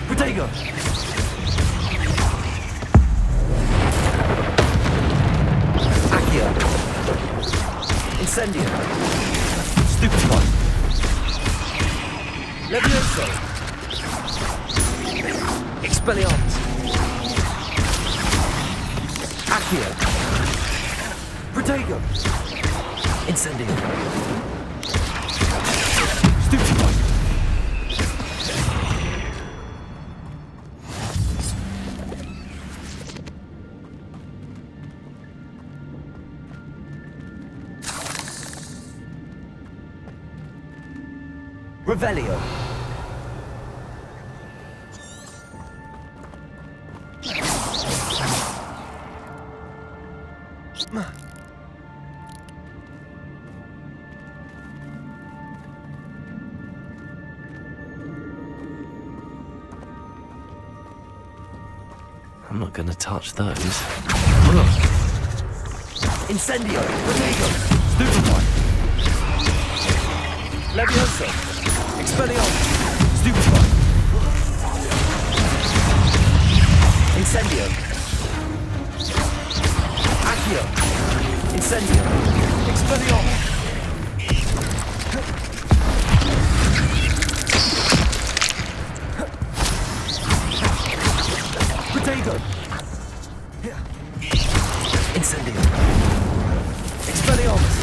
Speaker 1: Protego! Accio! Incendio! Stupefy! Levioso! Expelliarmus! Accio! Protego! Incendio! Stupefy! Revelio. I'm not gonna touch those. Incendio! Protego! Stupefy! Levioso! Expelliarmus! Stupefy! Incendio! Accio! Incendio! Expelliarmus! Protego! Incendio! Expelliarmus!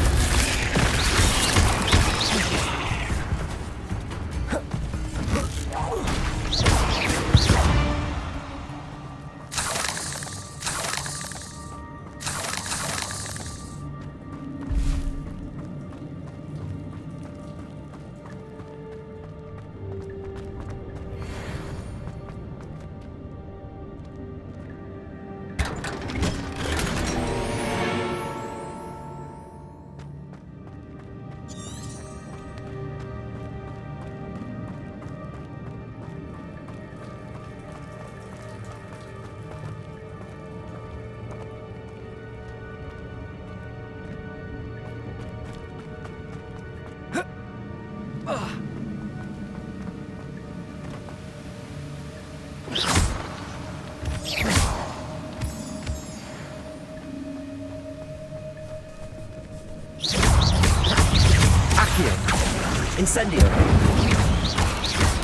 Speaker 1: Incendio!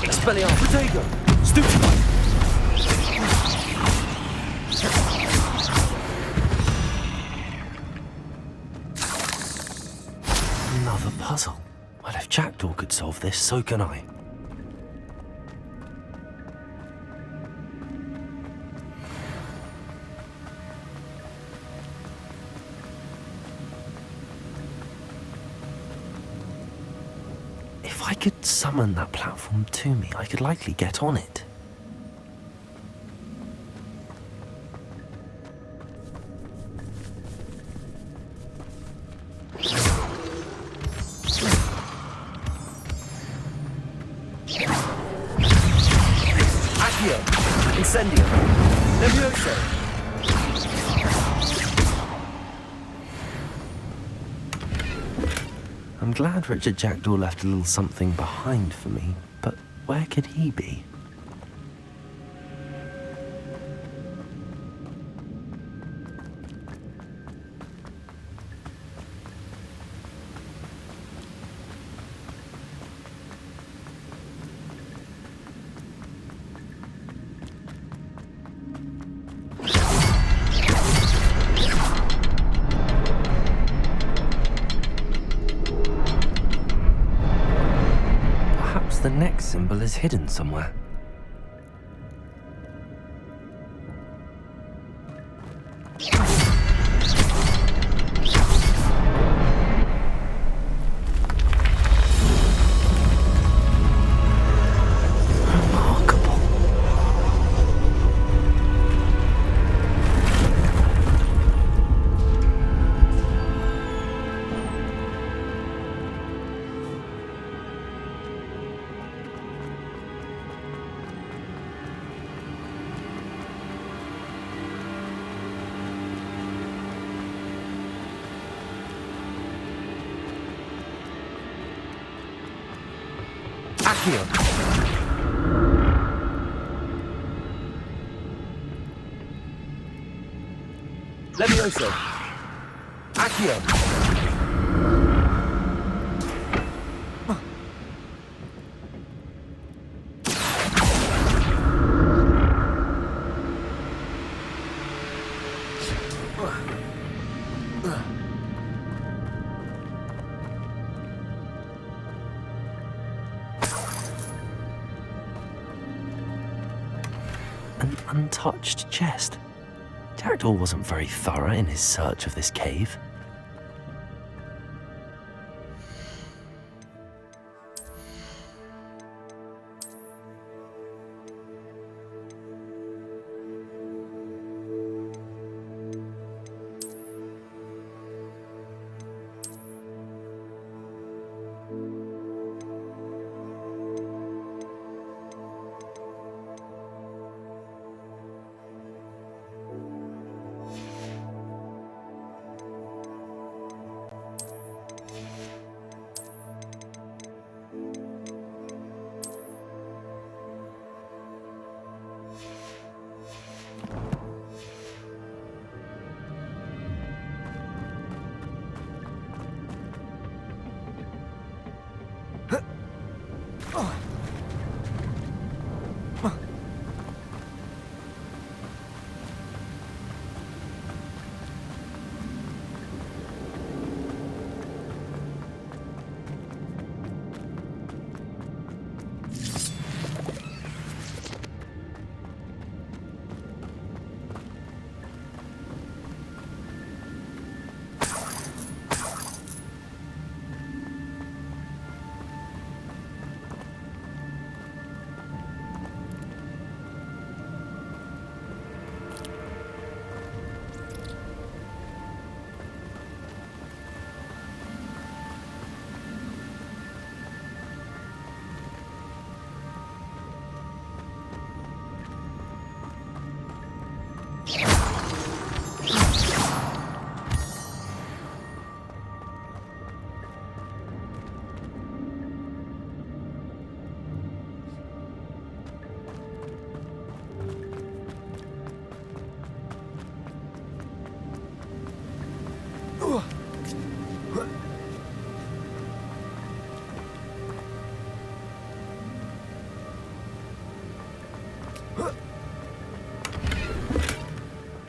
Speaker 1: Expelliarmus! Protego! Stupefy! Another puzzle. Well, if Jackdaw could solve this, so can I. If I could summon that platform to me, I could likely get on it.
Speaker 18: Accio! Incendio! Levioso!
Speaker 1: I'm glad Richard Jackdaw left a little something behind for me, but where could he be? The next symbol is hidden somewhere. Remarkable.
Speaker 18: Accio! Levioso! Accio!
Speaker 1: An untouched chest. Jackdaw wasn't very thorough in his search of this cave.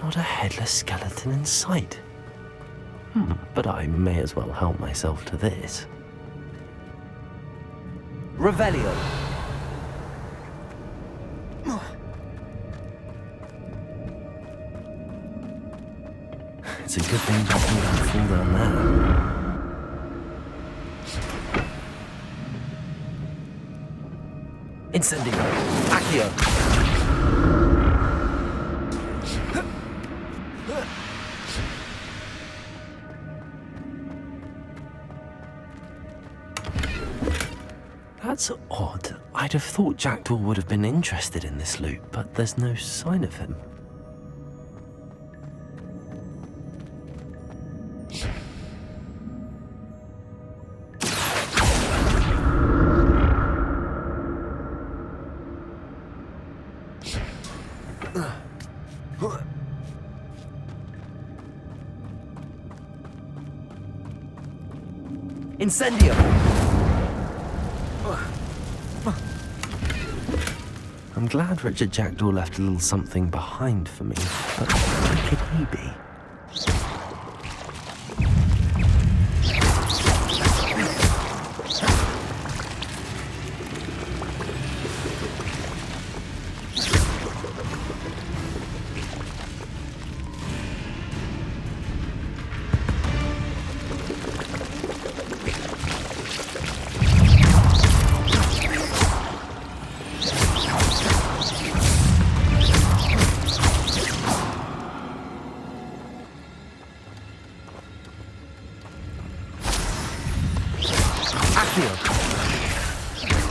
Speaker 1: Not a headless skeleton in sight. But I may as well help myself to this.
Speaker 18: Revelio!
Speaker 1: It's a good thing Jackdaw didn't fall down there. Incendio. Accio. That's odd. I'd have thought Jackdaw would have been interested in this loot, but there's no sign of him. Incendio! I'm glad Richard Jackdaw left a little something behind for me, but where could he be?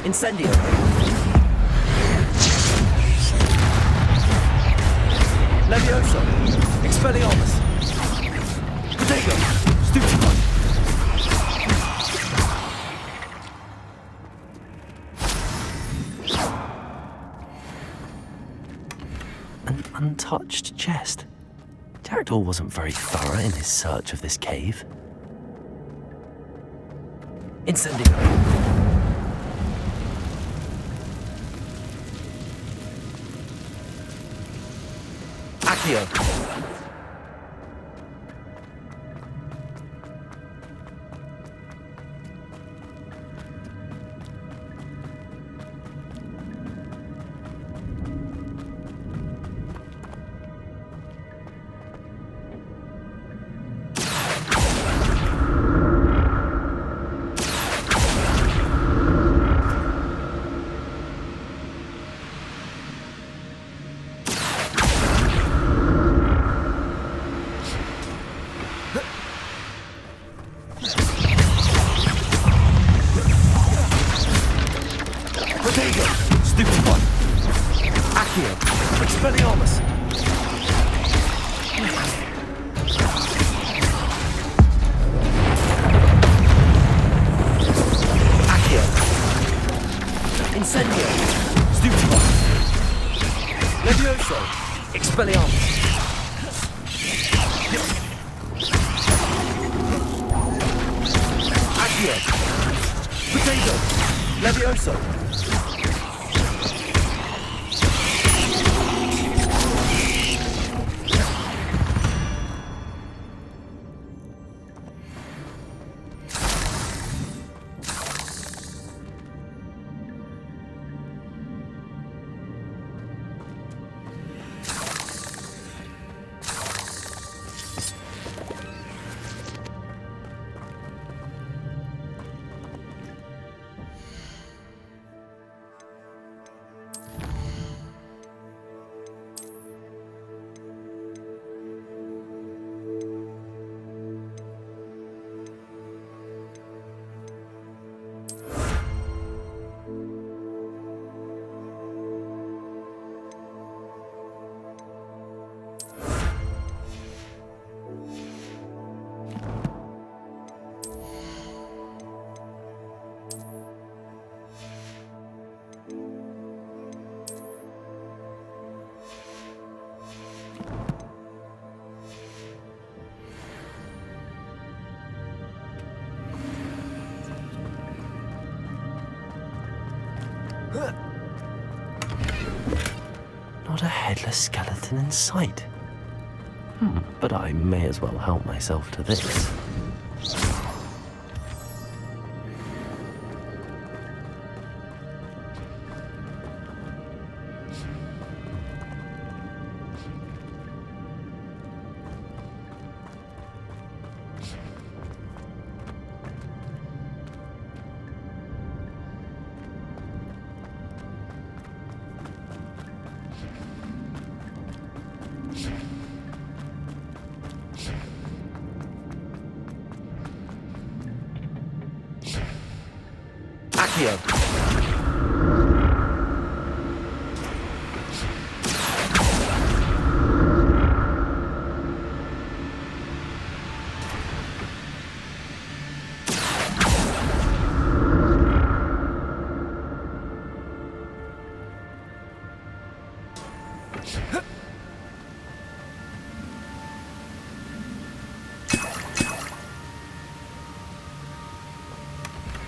Speaker 1: Incendio! Levioso! Expelliarmus! Protego! Stupefy! An untouched chest. Jackdaw wasn't very thorough in his search of this cave. Incendio! Accio. Expelliarmus! Accio! Incendio! Stupefy! Levioso! Expelliarmus! Accio! Potato! Levioso! Not a headless skeleton in sight. But I may as well help myself to this. Accio.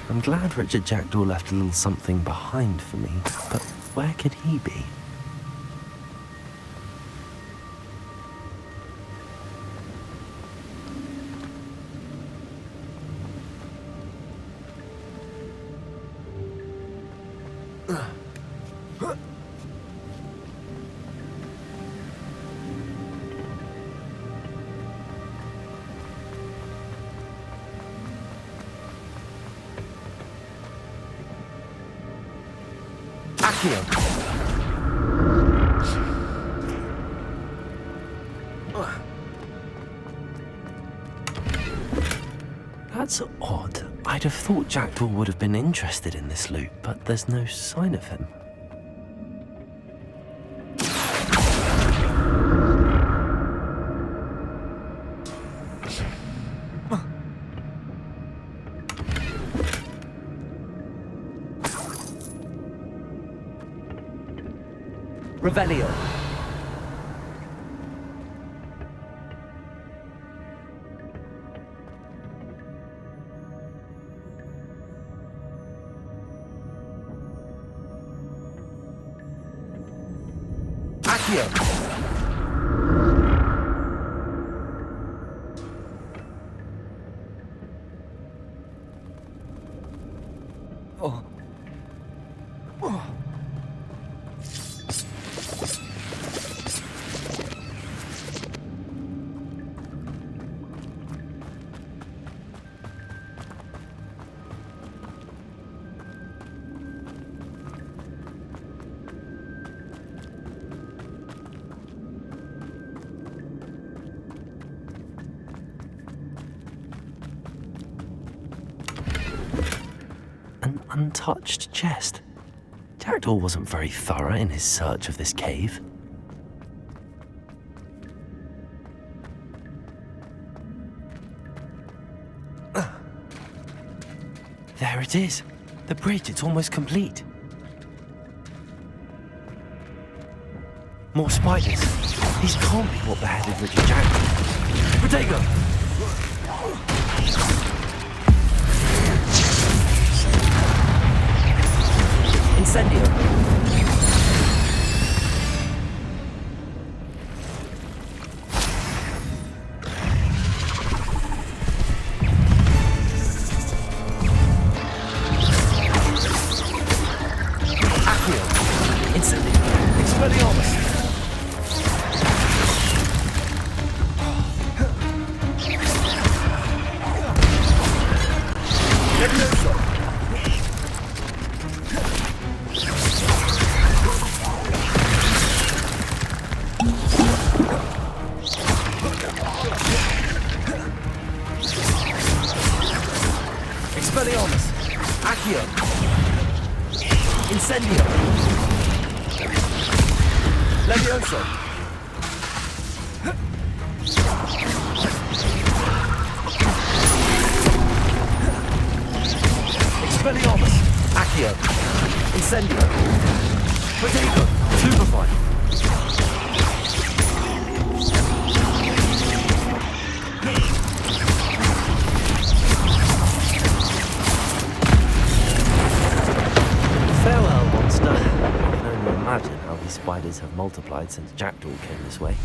Speaker 1: I'm glad Richard Jackdaw left a little something behind for me, but where could he be? That's odd. I'd have thought Jackdaw would have been interested in this loot, but there's no sign of him. Revelio. Accio. Oh. Oh. An untouched chest. Jackdaw wasn't very thorough in his search of this cave. There it is. The bridge, it's almost complete. More spiders. These can't be what beheaded Richard Jackdaw. Protego! Incendio. Accio. Incendio. Expelliarmus. Levioso. Expelliarmus. Accio. Incendio. Levioso. Expelliarmus. Accio. Incendio. Protego. Stupefy. Farewell, monster. I can only imagine how these spiders have multiplied since Jackdaw came this way.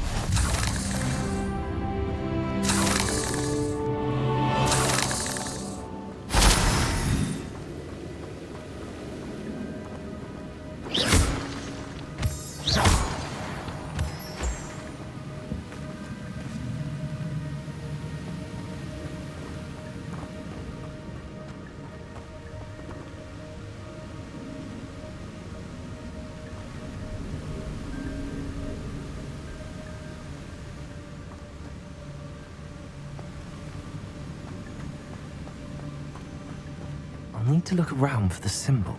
Speaker 1: I'll need to look around for the symbol.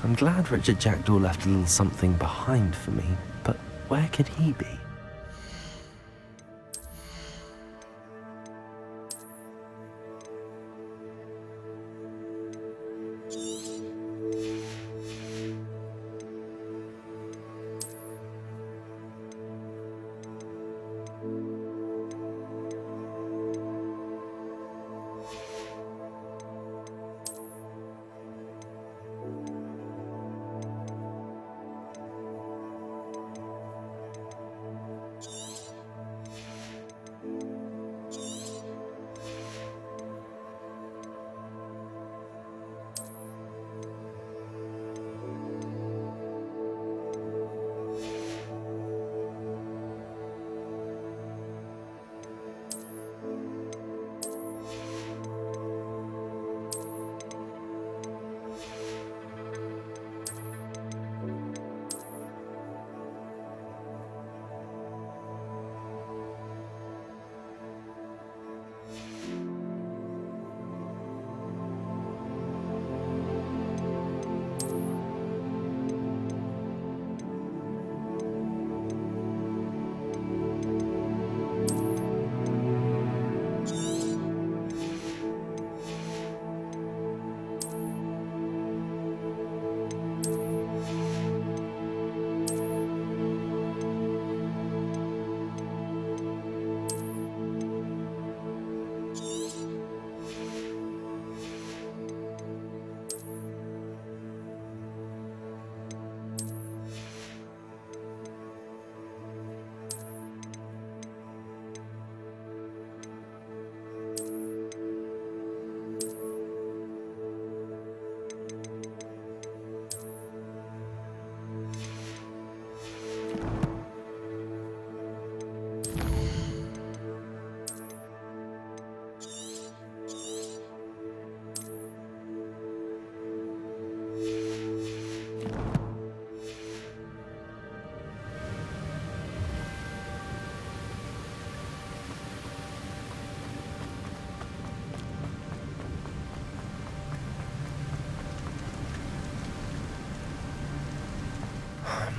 Speaker 1: I'm glad Richard Jackdaw left a little something behind for me, but where could he be?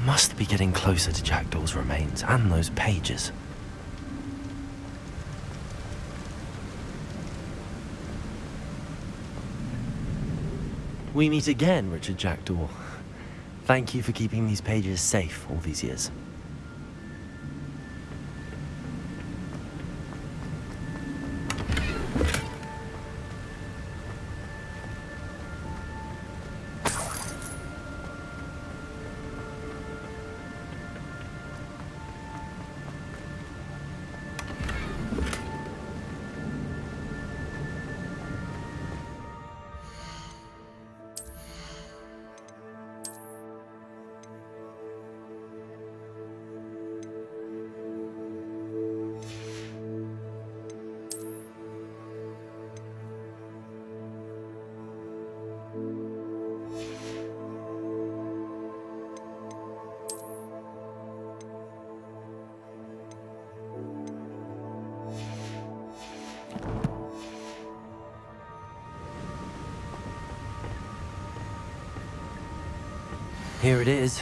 Speaker 1: Must be getting closer to Jackdaw's remains and those pages. We meet again, Richard Jackdaw. Thank you for keeping these pages safe all these years. Here it is,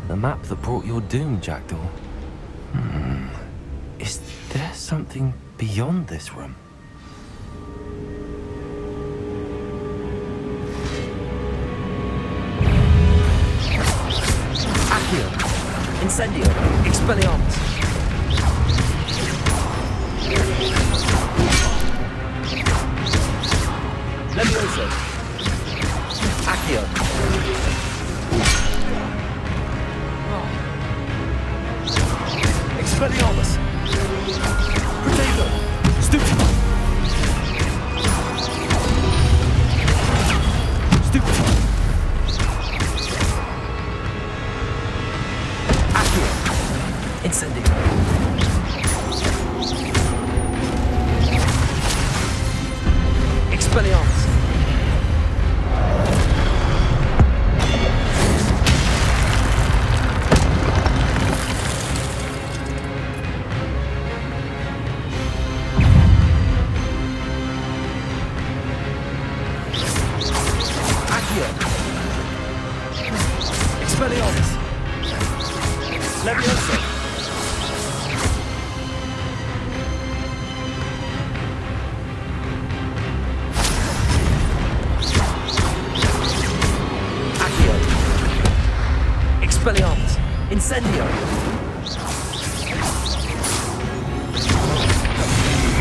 Speaker 1: the map that brought your doom, Jackdaw. Is there something beyond this room? Accio! Incendio! Expelliarmus! Levioso! Accio! Expelliarmus! Protego! Stupid! Accio. Expelliarmus. Levioso. Accio. Expelliarmus. Incendio.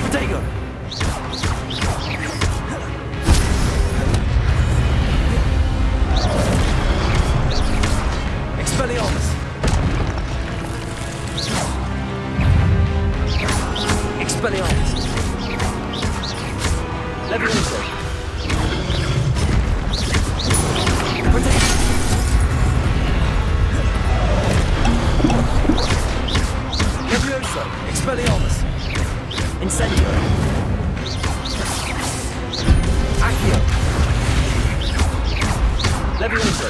Speaker 1: Protego. Expelliarmus. Expelliarmus. Levioso. Protego. Levioso. Expelliarmus. Incendio. Accio. Levioso.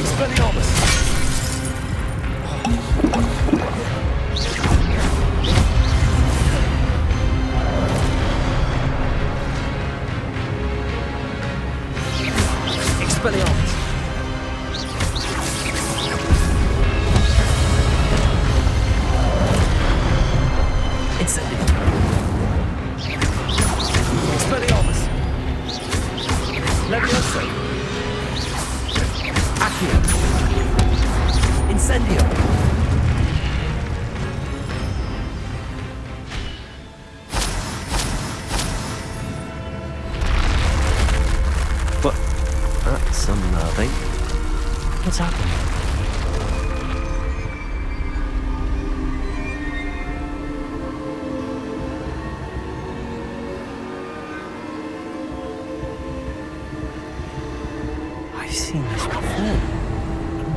Speaker 1: Expelliarmus. Expelliarmus. Incendio. Expelliarmus. Levioso. Accio. Incendio. What? That's unnerving. What's happened? I've seen this before.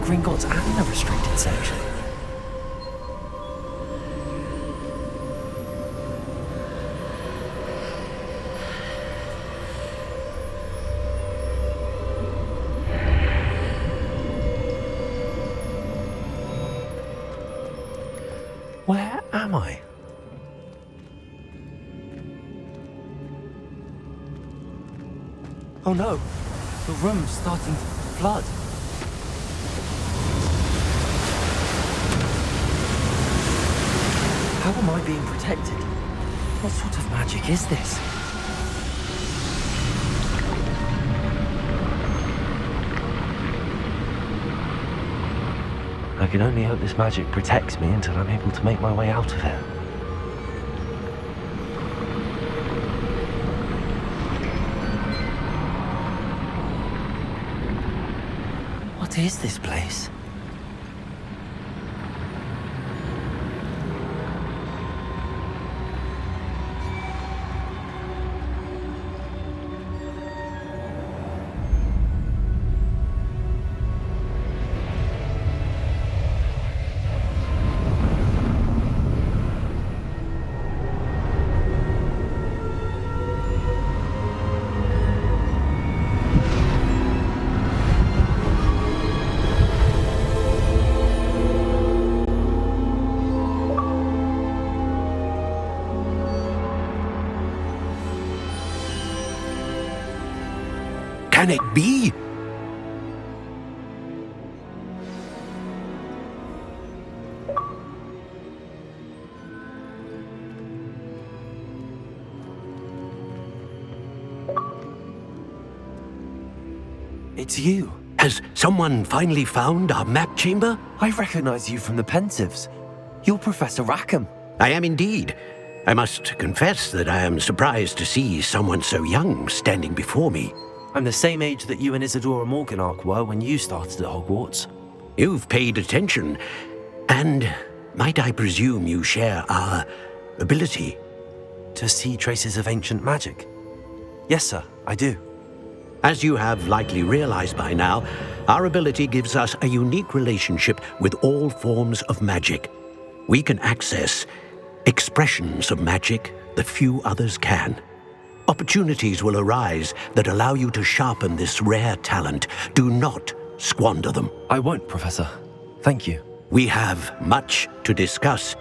Speaker 1: Gringotts and the restricted section. Where am I? Oh no, the room's starting to flood. How am I being protected? What sort of magic is this? I can only hope this magic protects me until I'm able to make my way out of here. What is this place?
Speaker 5: Can it be?
Speaker 1: It's you.
Speaker 5: Has someone finally found our map chamber?
Speaker 1: I recognize you from the Pensives. You're Professor Rackham.
Speaker 5: I am indeed. I must confess that I am surprised to see someone so young standing before me.
Speaker 1: I'm the same age that you and Isadora Morganach were when you started at Hogwarts.
Speaker 5: You've paid attention, and might I presume you share our ability?
Speaker 1: To see traces of ancient magic? Yes, sir, I do.
Speaker 5: As you have likely realized by now, our ability gives us a unique relationship with all forms of magic. We can access expressions of magic that few others can. Opportunities will arise that allow you to sharpen this rare talent. Do not squander them.
Speaker 1: I won't, Professor. Thank you.
Speaker 5: We have much to discuss.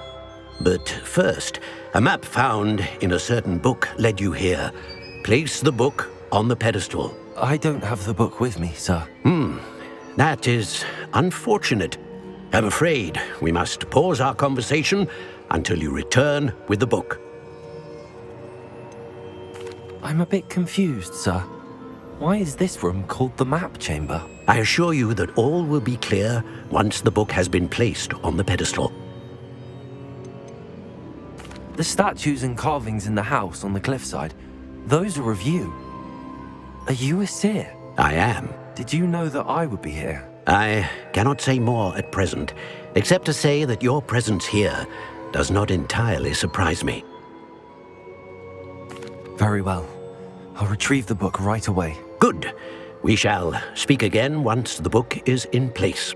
Speaker 5: But first, a map found in a certain book led you here. Place the book on the pedestal.
Speaker 1: I don't have the book with me, sir.
Speaker 5: That is unfortunate. I'm afraid we must pause our conversation until you return with the book.
Speaker 1: I'm a bit confused, sir. Why is this room called the map chamber?
Speaker 5: I assure you that all will be clear once the book has been placed on the pedestal.
Speaker 1: The statues and carvings in the house on the cliffside, those are of you. Are you a seer?
Speaker 5: I am.
Speaker 1: Did you know that I would be here?
Speaker 5: I cannot say more at present, except to say that your presence here does not entirely surprise me.
Speaker 1: Very well. I'll retrieve the book right away.
Speaker 5: Good. We shall speak again once the book is in place.